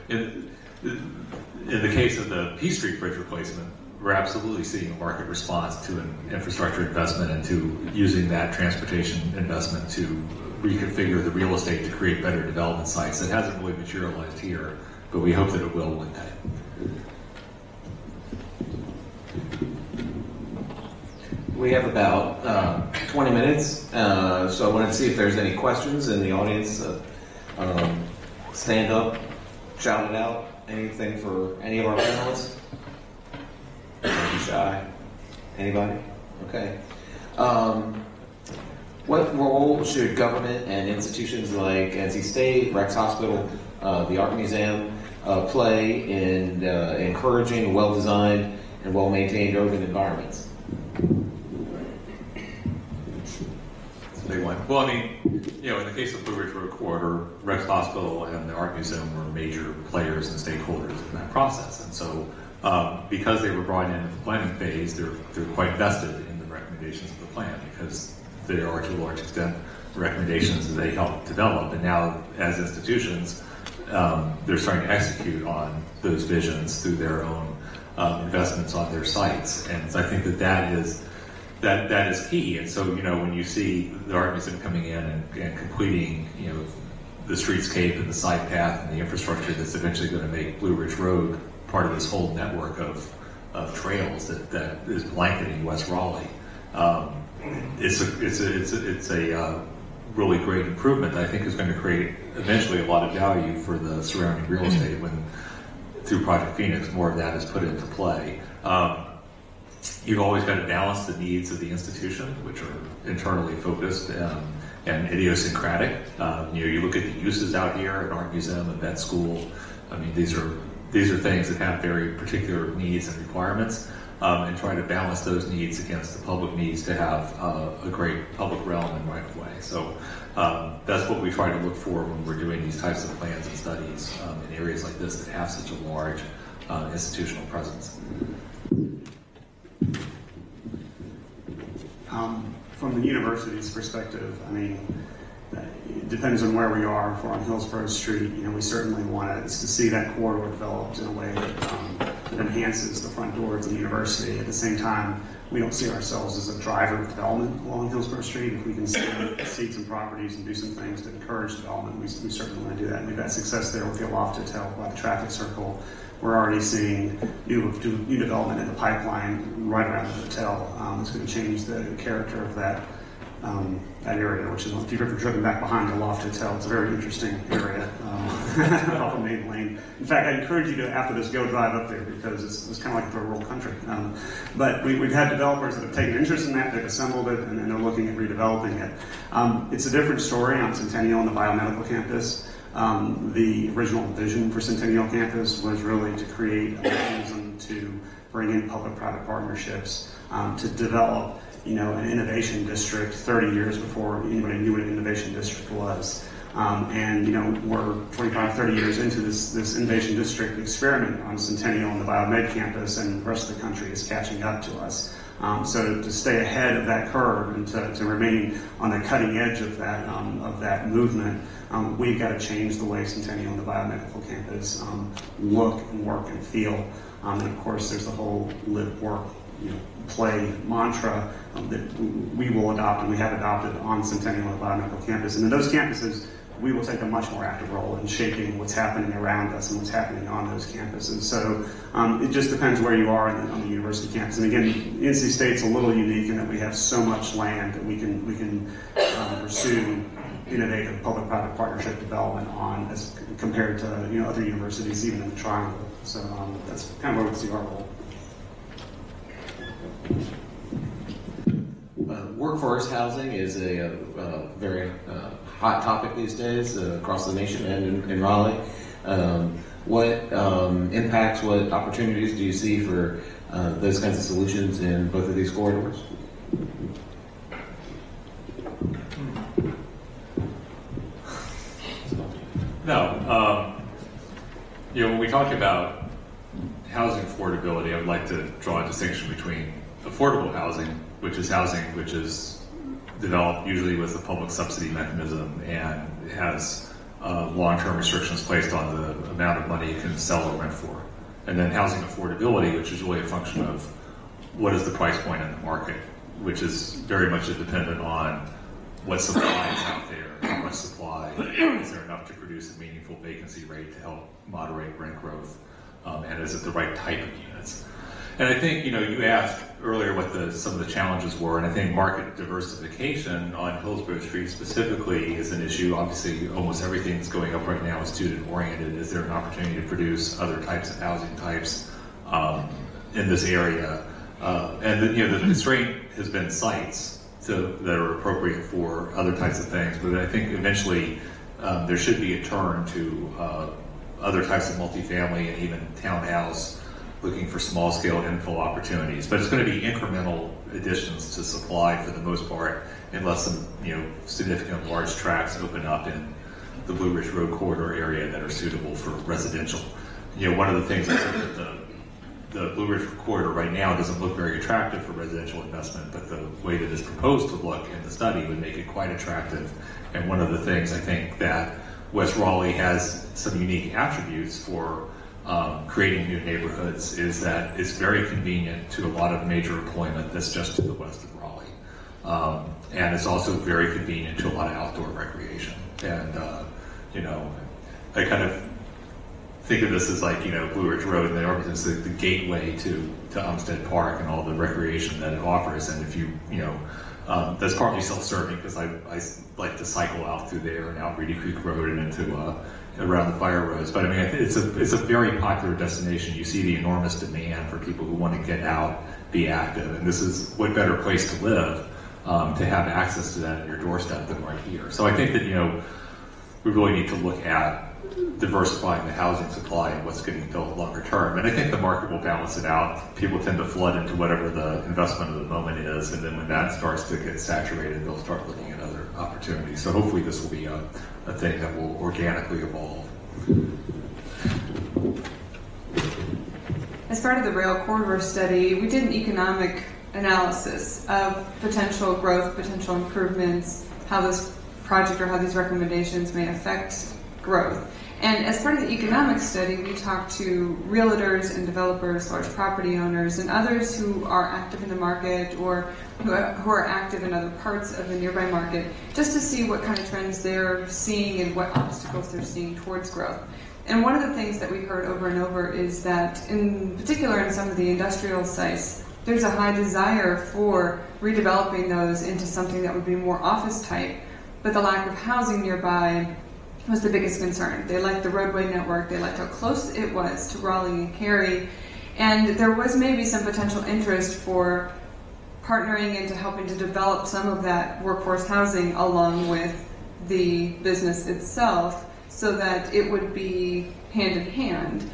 S4: in the case of the P Street Bridge replacement, we're absolutely seeing a market response to an infrastructure investment and to using that transportation investment to reconfigure the real estate to create better development sites. That hasn't really materialized here, but we hope that it will one day.
S3: We have about 20 minutes, so I wanted to see if there's any questions in the audience. Stand up, shout it out, anything for any of our panelists? Don't be shy. Anybody? Okay. What role should government and institutions like NC State, Rex Hospital, the Art Museum play in encouraging well-designed and well-maintained urban environments?
S4: That's a big one. Well, in the case of Blue Ridge Road Corridor, Rex Hospital and the Art Museum were major players and stakeholders in that process. And so because they were brought in at the planning phase, they're quite vested in the recommendations of the plan, because they are to a large extent recommendations that they helped develop. And now, as institutions, they're starting to execute on those visions through their own investments on their sites. And so I think that is key. And so, when you see the Art Museum coming in and completing, the streetscape and the side path and the infrastructure that's eventually going to make Blue Ridge Road part of this whole network of trails that is blanketing West Raleigh. It's a really great improvement that I think is going to create eventually a lot of value for the surrounding real estate when, through Project Phoenix, more of that is put into play. You've always got to balance the needs of the institution, which are internally focused and idiosyncratic. You look at the uses out here at Art Museum and Vet School. I mean, these are things that have very particular needs and requirements, and try to balance those needs against the public needs to have a great public realm and right of way. So that's what we try to look for when we're doing these types of plans and studies in areas like this that have such a large institutional presence.
S5: From the university's perspective, I mean, it depends on where we are. If we're on Hillsborough Street, we certainly want to see that corridor developed in a way that enhances the front door of the university. At the same time, we don't see ourselves as a driver of development along Hillsborough Street. If we can seed some properties and do some things to encourage development, we certainly want to do that. And we've had success there with the Aloft Hotel by the traffic circle. We're already seeing new development in the pipeline right around the hotel. It's going to change the character of that area, which is, if you've ever driven back behind the Aloft Hotel, it's a very interesting area off of Maiden Lane. In fact, I encourage you to, after this, go drive up there, because it's kind of like the rural country. But we've had developers that have taken interest in that, they've assembled it, and then they're looking at redeveloping it. It's a different story on Centennial and the biomedical campus. The original vision for Centennial Campus was really to create a mechanism to bring in public-private partnerships to develop, an innovation district 30 years before anybody knew what an innovation district was. And we're 25, 30 years into this innovation district experiment on Centennial and the Biomed campus, and the rest of the country is catching up to us. So to stay ahead of that curve and to remain on the cutting edge of that movement, we've got to change the way Centennial and the biomedical campus look and work and feel. And of course, there's the whole live, work, play mantra that we will adopt and we have adopted on Centennial and the biomedical campus. And in those campuses, we will take a much more active role in shaping what's happening around us and what's happening on those campuses. So it just depends where you are on the university campus. And again, NC State's a little unique in that we have so much land that we can pursue innovative public-private partnership development on as compared to other universities, even in the Triangle. So that's kind of where we see our role.
S3: Workforce housing is a very hot topic these days across the nation and in Raleigh. What impacts, what opportunities do you see for those kinds of solutions in both of these corridors?
S4: No. When we talk about housing affordability, I would like to draw a distinction between affordable housing, which is developed usually with a public subsidy mechanism and has long-term restrictions placed on the amount of money you can sell or rent for. And then housing affordability, which is really a function of what is the price point in the market, which is very much dependent on what supply is out there, how much supply, is there enough to produce a meaningful vacancy rate to help moderate rent growth, and is it the right type of units? And I think, you asked earlier what some of the challenges were, and I think market diversification on Hillsborough Street specifically is an issue. Obviously, almost everything that's going up right now is student-oriented. Is there an opportunity to produce other types of housing types in this area? And the constraint has been sites that are appropriate for other types of things, but I think eventually there should be a turn to other types of multifamily and even townhouse, looking for small-scale infill opportunities. But it's going to be incremental additions to supply for the most part, unless some significant large tracts open up in the Blue Ridge Road corridor area that are suitable for residential. One of the things I think that the Blue Ridge corridor right now doesn't look very attractive for residential investment, but the way that it's proposed to look in the study would make it quite attractive. And one of the things I think that West Raleigh has some unique attributes for creating new neighborhoods is that it's very convenient to a lot of major employment that's just to the west of Raleigh. And it's also very convenient to a lot of outdoor recreation. And, I kind of think of this as like, Blue Ridge Road, and it's the gateway to Umstead Park and all the recreation that it offers. And if that's partly self-serving because I like to cycle out through there and out Reedy Creek Road and into around the fire roads. But I mean, it's a very popular destination. You see the enormous demand for people who want to get out, be active, and this is what better place to live to have access to that at your doorstep than right here. So I think that we really need to look at diversifying the housing supply and what's getting built longer term. And I think the market will balance it out. People tend to flood into whatever the investment of the moment is, and then when that starts to get saturated, they'll start looking at other opportunities. So hopefully this will be a thing that will organically evolve.
S6: As part of the rail corridor study, we did an economic analysis of potential growth, potential improvements, how this project or how these recommendations may affect growth. And as part of the economic study, we talked to realtors and developers, large property owners, and others who are active in the market or who are active in other parts of the nearby market, just to see what kind of trends they're seeing and what obstacles they're seeing towards growth. And one of the things that we heard over and over is that, in particular in some of the industrial sites, there's a high desire for redeveloping those into something that would be more office type, but the lack of housing nearby was the biggest concern. They liked the roadway network, they liked how close it was to Raleigh and Cary, and there was maybe some potential interest for partnering into helping to develop some of that workforce housing along with the business itself so that it would be hand in hand.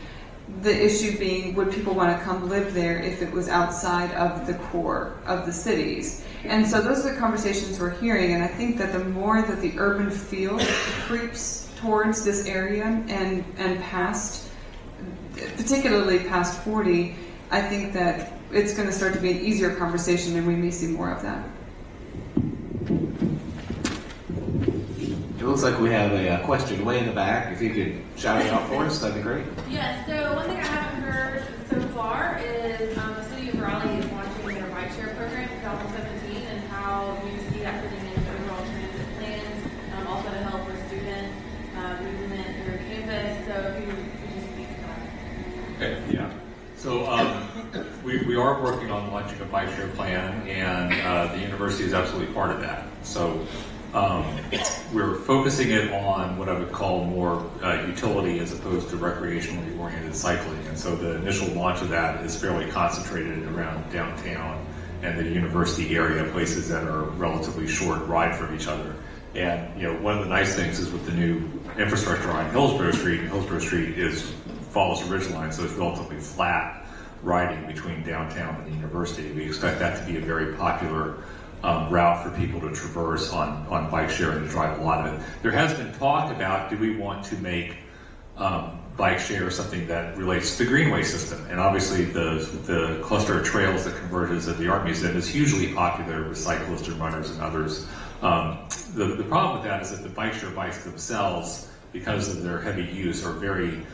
S6: The issue being, would people want to come live there if it was outside of the core of the cities? And so those are the conversations we're hearing, and I think that the more that the urban feel creeps towards this area and past, particularly past 40, I think that it's going to start to be an easier conversation, and we may see more of that.
S3: It looks like we have a question way in the back. If you could shout it out for us, that'd be great.
S7: Yes, so one thing I haven't heard so far is the City of Raleigh is launching their bike share program in 2017 and how you see that fitting into the overall transit plan, also to help with student movement through campus. So if you could just speak to that.
S4: Okay, yeah. So we are working on launching a bike share plan, and the university is absolutely part of that. So we're focusing it on what I would call more utility as opposed to recreationally oriented cycling. And so the initial launch of that is fairly concentrated around downtown and the university area, places that are relatively short ride from each other. And one of the nice things is with the new infrastructure on Hillsborough Street, follows the ridgeline, so it's relatively flat riding between downtown and the university. We expect that to be a very popular route for people to traverse on bike share and to drive a lot of it. There has been talk about, do we want to make bike share something that relates to the Greenway system? And obviously the cluster of trails that converges at the Art Museum is hugely popular with cyclists and runners and others. The problem with that is that the bike share bikes themselves, because of their heavy use, are very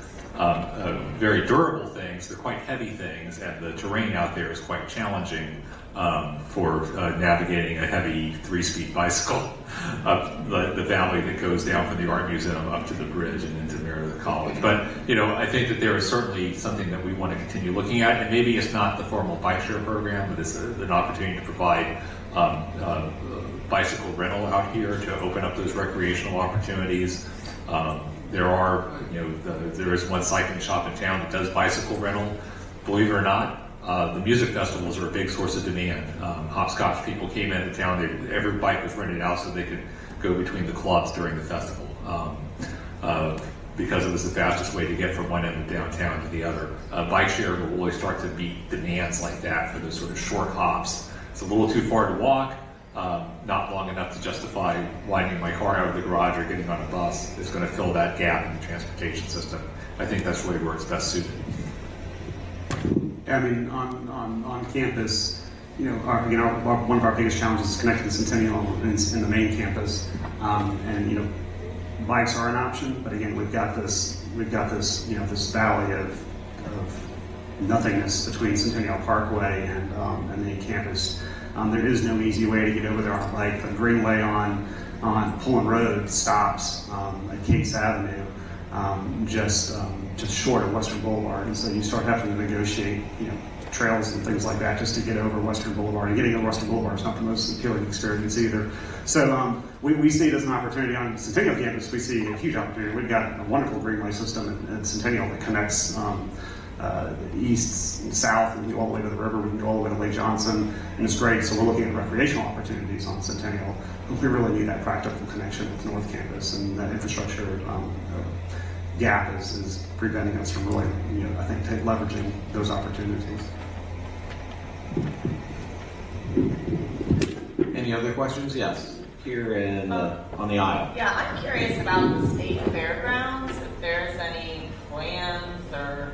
S4: durable things. They're quite heavy things, and the terrain out there is quite challenging for navigating a heavy 3-speed bicycle up the valley that goes down from the Art Museum up to the bridge and into Meredith College. But I think that there is certainly something that we want to continue looking at, and maybe it's not the formal bike share program, but it's an opportunity to provide bicycle rental out here to open up those recreational opportunities. There is one cycling shop in town that does bicycle rental. Believe it or not, the music festivals are a big source of demand. Hopscotch people came into town. Every bike was rented out so they could go between the clubs during the festival because it was the fastest way to get from one end of downtown to the other. Bike share will really start to meet demands like that for those sort of short hops. It's a little too far to walk. Not long enough to justify winding my car out of the garage or getting on a bus. It's going to fill that gap in the transportation system. I think that's really where it's best suited.
S5: I mean, on campus, one of our biggest challenges is connecting the Centennial in the main campus, and bikes are an option. But again, we've got this this valley of nothingness between Centennial Parkway and the main campus. There is no easy way to get over there on a bike. The Greenway on Pullen Road stops at Case Avenue, just short of Western Boulevard, and so you start having to negotiate, trails and things like that just to get over Western Boulevard. And getting over Western Boulevard is not the most appealing experience either. So we see it as an opportunity on the Centennial campus. We see a huge opportunity. We've got a wonderful Greenway system at Centennial that connects east, south, and all the way to the river. We can go all the way to Lake Johnson, and it's great. So we're looking at recreational opportunities on Centennial. We really need that practical connection with North Campus, and that infrastructure gap is preventing us from really, I think, leveraging those opportunities.
S3: Any other questions? Yes, here in on the aisle.
S8: Yeah, I'm curious about the state fairgrounds. If there's any plans or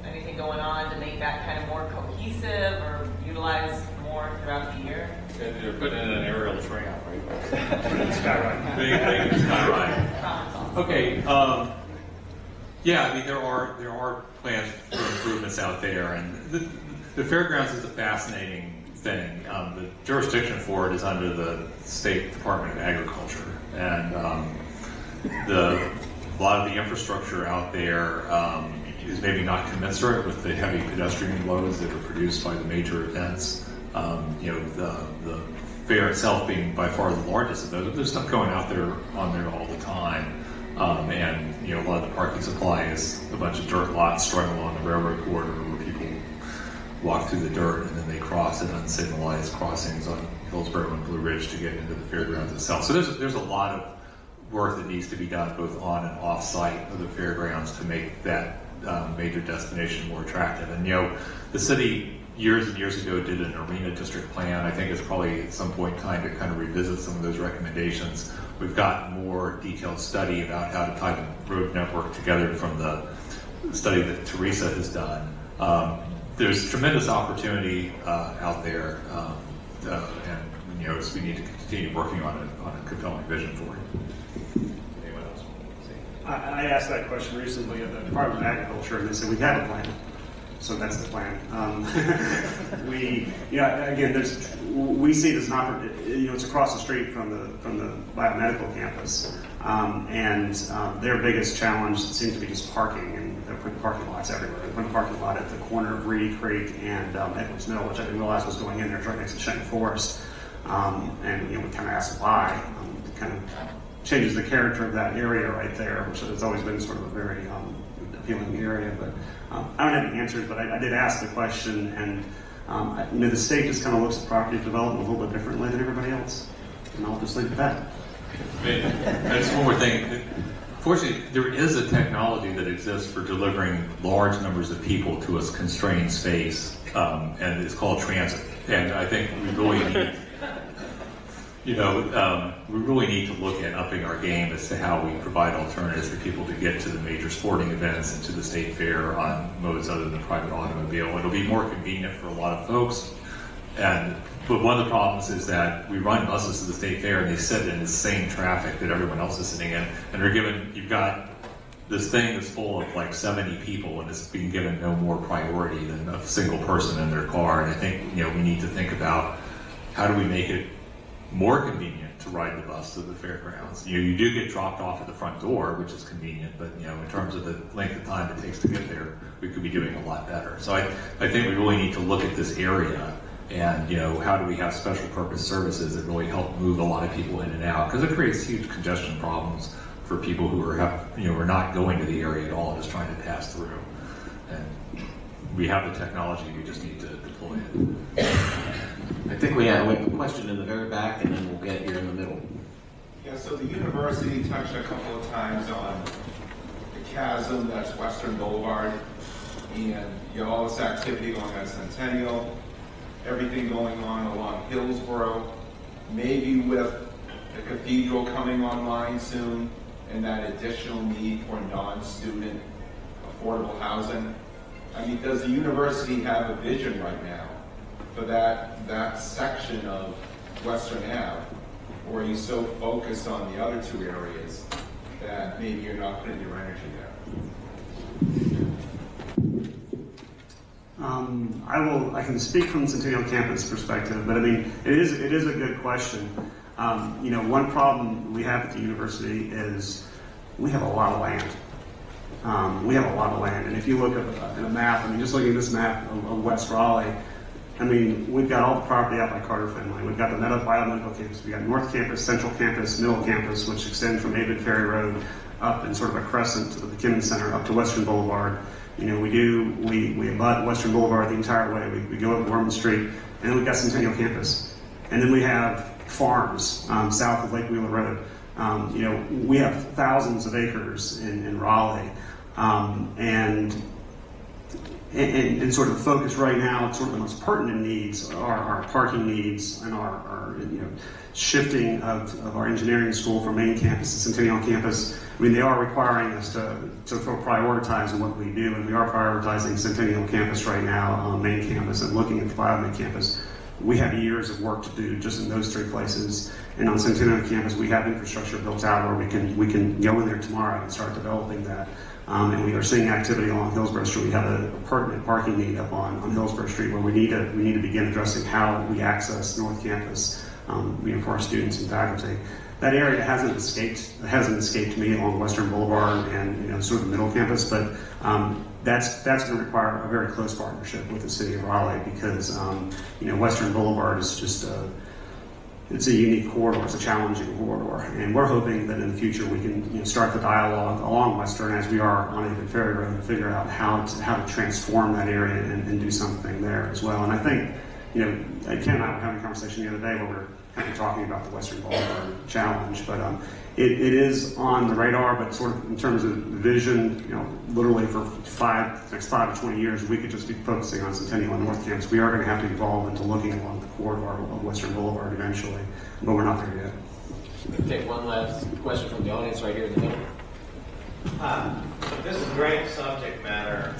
S8: anything going on to make that kind of more cohesive or utilized more throughout the year.
S4: They're putting in an aerial tryout, right?
S5: Skyride.
S4: Big skyride. Okay. Yeah, I mean there are plans for improvements out there, and the fairgrounds is a fascinating thing. The jurisdiction for it is under the State Department of Agriculture, and a lot of the infrastructure out there is maybe not commensurate with the heavy pedestrian loads that are produced by the major events. The fair itself being by far the largest of those. There's stuff going out there on there all the time, and a lot of the parking supply is a bunch of dirt lots strung along the railroad corridor where people walk through the dirt and then they cross at unsignalized crossings on Hillsborough and Blue Ridge to get into the fairgrounds itself. So there's a lot of work that needs to be done both on and off site of the fairgrounds to make that major destination more attractive. And the city years and years ago did an arena district plan. I think it's probably at some point time to kind of revisit some of those recommendations. We've got more detailed study about how to tie the road network together from the study that Teresa has done. There's tremendous opportunity out there, and so we need to continue working on a compelling vision for it. Anyone else?
S5: I asked that question recently at the Department of Agriculture, and they said we have a plan. So that's the plan. We see it as an opportunity. It's across the street from the biomedical campus, and their biggest challenge seems to be just parking, and they're putting parking lots everywhere. They're putting a parking lot at the corner of Reedy Creek and Edwards Mill, which I didn't realize was going in there. It's right next to Shenton Forest, and we kind of asked why. It kind of changes the character of that area right there, which has always been sort of a very appealing area, but I don't have any answers, but I did ask the question, and the state just kind of looks at property development a little bit differently than everybody else, and I'll just leave it at that.
S4: Just one more thing. Fortunately, there is a technology that exists for delivering large numbers of people to a constrained space, and it's called transit. And I think we really need we really need to look at upping our game as to how we provide alternatives for people to get to the major sporting events and to the state fair on modes other than private automobile. It'll be more convenient for a lot of folks. But one of the problems is that we run buses to the state fair and they sit in the same traffic that everyone else is sitting in. And you've got this thing that's full of like 70 people and it's being given no more priority than a single person in their car. And I think, we need to think about how do we make it more convenient to ride the bus to the fairgrounds. You do get dropped off at the front door, which is convenient, but in terms of the length of time it takes to get there, we could be doing a lot better. So I think we really need to look at this area and how do we have special purpose services that really help move a lot of people in and out, because it creates huge congestion problems for people who are not going to the area at all, just trying to pass through. And we have the technology, we just need to deploy it.
S3: I think we have a question in the very back, and then we'll get here in the middle.
S9: Yeah, so the university touched a couple of times on the chasm that's Western Boulevard, and all this activity going on Centennial, everything going on along Hillsborough, maybe with the cathedral coming online soon, and that additional need for non-student affordable housing. I mean, does the university have a vision right now for that section of Western Ave, or are you so focused on the other two areas that maybe you're not putting your energy there?
S5: I can speak from the Centennial Campus perspective, but I mean, it is a good question. One problem we have at the university is we have a lot of land. And if you look at a map, just looking at this map of West Raleigh, we've got all the property out by Carter Finley. We've got the biomedical campus. We've got North Campus, Central Campus, Middle Campus, which extend from David Ferry Road up in sort of a crescent to the McKinnon Center up to Western Boulevard. We abut Western Boulevard the entire way. We go up Gorman Street, and then we've got Centennial Campus. And then we have farms south of Lake Wheeler Road. We have thousands of acres in Raleigh. And sort of the focus right now, sort of the most pertinent needs are our parking needs and our shifting of our engineering school from main campus to Centennial Campus. They are requiring us to prioritize what we do, and we are prioritizing Centennial Campus right now on main campus and looking at the biomed campus. We have years of work to do just in those three places. And on Centennial Campus, we have infrastructure built out where we can go in there tomorrow and start developing that. And we are seeing activity along Hillsborough Street. We have a pertinent parking need up on Hillsborough Street where we need to begin addressing how we access North Campus for our students and faculty. That area hasn't escaped me along Western Boulevard and sort of the Middle Campus, but that's going to require a very close partnership with the city of Raleigh because Western Boulevard is just it's a unique corridor. It's a challenging corridor, and we're hoping that in the future we can start the dialogue along Western as we are on David Ferry Road and figure out how to transform that area and do something there as well. And I think Ken and I were having a conversation the other day where we were kind of talking about the Western Boulevard challenge, but it is on the radar, but sort of in terms of vision, literally for next 5 to 20 years, we could just be focusing on Centennial and North Campus. We are going to have to evolve into looking along the corridor of Western Boulevard eventually, but we're not there yet.
S10: We'll take one last question from the audience right here in the middle.
S11: This is great subject matter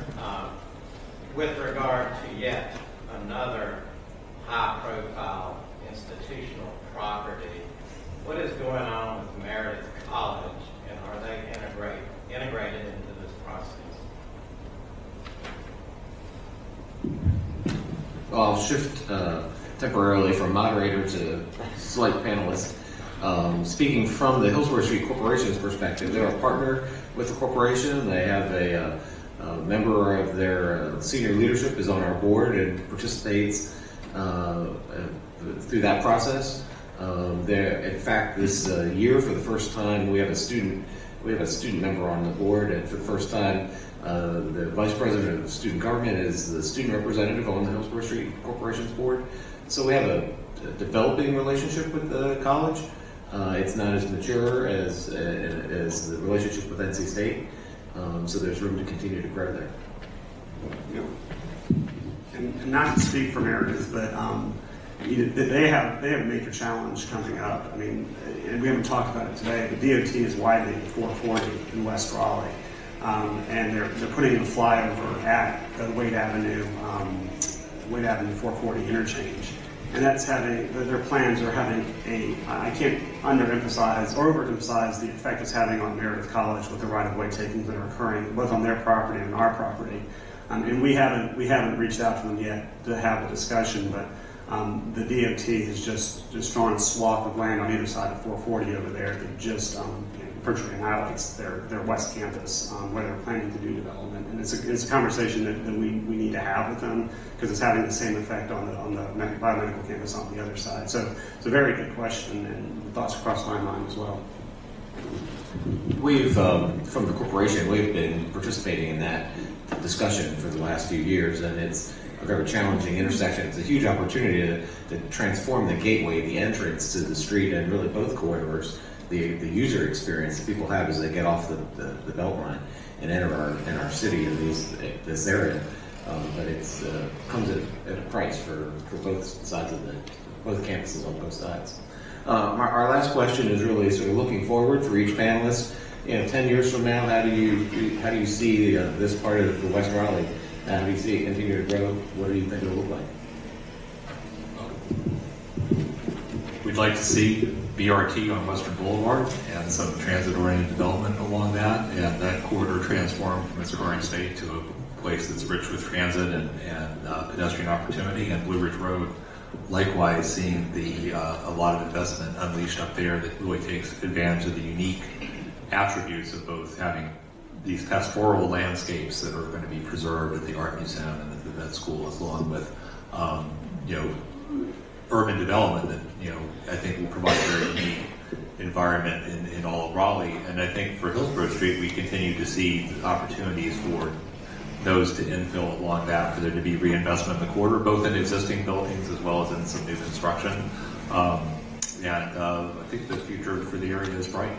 S11: with regard to yet another high-profile institutional property. What is going on with Meredith College, and are they integrated into this process?
S3: Well, I'll shift temporarily from moderator to slight panelist. Speaking from the Hillsborough Street Corporation's perspective, they're a partner with the corporation. They have a member of their senior leadership is on our board and participates through that process. In fact, this year, for the first time, we have a student member on the board, and for the first time, the vice president of student government is the student representative on the Hillsborough Street Corporation's board. So we have a developing relationship with the college. It's not as mature as the relationship with NC State, so there's room to continue to grow there.
S5: And not to speak for Meredith, but they have a major challenge coming up. I mean, and we haven't talked about it today, but DOT is widening 440 in West Raleigh, and they're putting in a flyover at the Wade Avenue 440 interchange. And that's their plans are having I can't underemphasize or overemphasize the effect it's having on Meredith College with the right-of-way takings that are occurring both on their property and our property. And we haven't reached out to them yet to have a discussion, but the DOT has just drawn a swath of land on either side of 440 over there that just virtually annihilates their west campus where they're planning to do development. And it's a conversation that we need to have with them because it's having the same effect on the biomedical campus on the other side. So it's a very good question, and thoughts cross my mind as well.
S3: We've, from the corporation, we've been participating in that discussion for the last few years, and it's a very challenging intersection. It's a huge opportunity to transform the gateway, the entrance to the street, and really both corridors, the user experience that people have as they get off the belt line and enter our city in this area. But it comes at a price for both sides of both campuses on both sides. Our last question is really sort of looking forward for each panelist. 10 years from now, how do you see this part of the West Raleigh? How do you see it continue to grow? What do you think it'll look like?
S4: We'd like to see BRT on Western Boulevard and some transit-oriented development along that, and that corridor transformed from its current state to a place that's rich with transit and pedestrian opportunity. And Blue Ridge Road, likewise, seeing a lot of investment unleashed up there that really takes advantage of the unique attributes of both having these pastoral landscapes that are going to be preserved at the Art Museum and at the vet school, as along with urban development that I think will provide a very unique environment in all of Raleigh. And I think for Hillsborough Street, we continue to see opportunities for those to infill along that, for there to be reinvestment in the corridor, both in existing buildings as well as in some new construction. I think the future for the area is bright.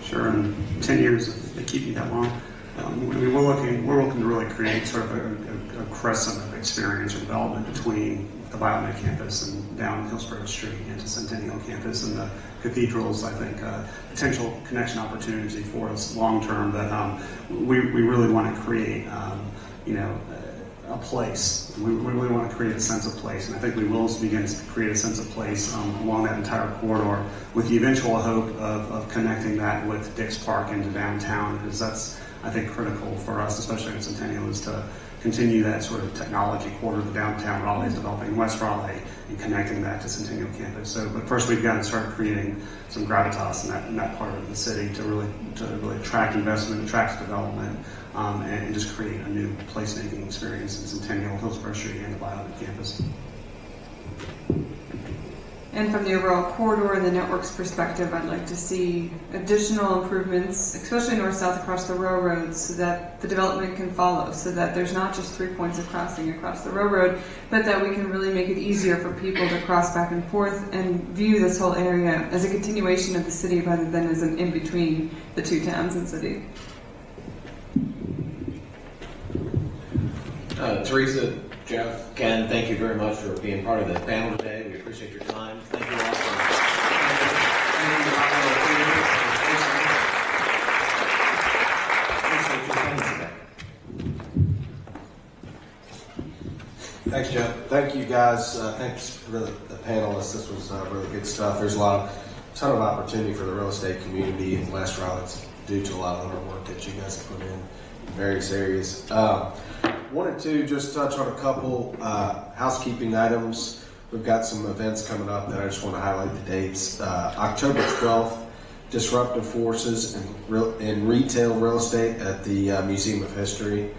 S5: Sure, in 10 years, if they keep you that long. We're looking to really create sort of a crescent of experience or development between the Biomed campus and down Hillsborough Street into Centennial campus, and the cathedrals, I think, potential connection opportunity for us long term that we really want to create, a place. We really want to create a sense of place, and I think we will begin to create a sense of place along that entire corridor with the eventual hope of connecting that with Dix Park into downtown, because that's, I think, critical for us, especially in Centennial, is to continue that sort of technology corridor of the downtown Raleigh is developing in West Raleigh and connecting that to Centennial campus. So, but first we've got to start creating some gravitas in that part of the city to really attract investment, attract development, and just create a new placemaking experience in Centennial, Hillsborough Street, and the Biomed campus.
S6: And from the overall corridor and the network's perspective, I'd like to see additional improvements, especially north-south across the railroads, so that the development can follow, so that there's not just 3 points of crossing across the railroad, but that we can really make it easier for people to cross back and forth and view this whole area as a continuation of the city rather than as an in-between the two towns and city.
S10: Teresa, Jeff, Ken, thank you very much for being part of the panel today. We appreciate your time. Thank you all for
S1: Thanks, Jeff. Thank you, guys. Thanks for the panelists. This was really good stuff. There's a ton of opportunity for the real estate community in West Raleigh due to a lot of hard work that you guys have put in various areas. Wanted to just touch on a couple housekeeping items. We've got some events coming up that I just want to highlight the dates. October 12th, Disruptive Forces in Retail Real Estate at the Museum of History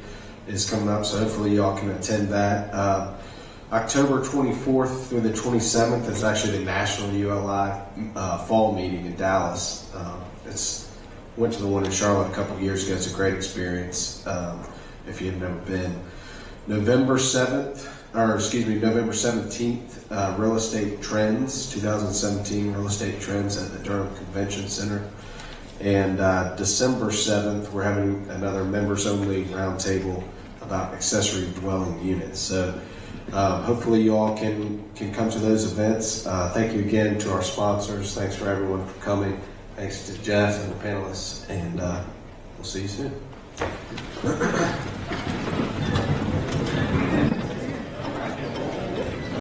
S1: is coming up, so hopefully y'all can attend that. October 24th through the 27th is actually the National ULI Fall Meeting in Dallas. Went to the one in Charlotte a couple of years ago. It's a great experience if you've never been. November 17th, Real Estate Trends, 2017 Real Estate Trends at the Durham Convention Center. And December 7th, we're having another members-only roundtable about accessory dwelling units. So hopefully you all can come to those events. Thank you again to our sponsors. Thanks for everyone for coming. Thanks to Jeff and the panelists, and we'll see you soon.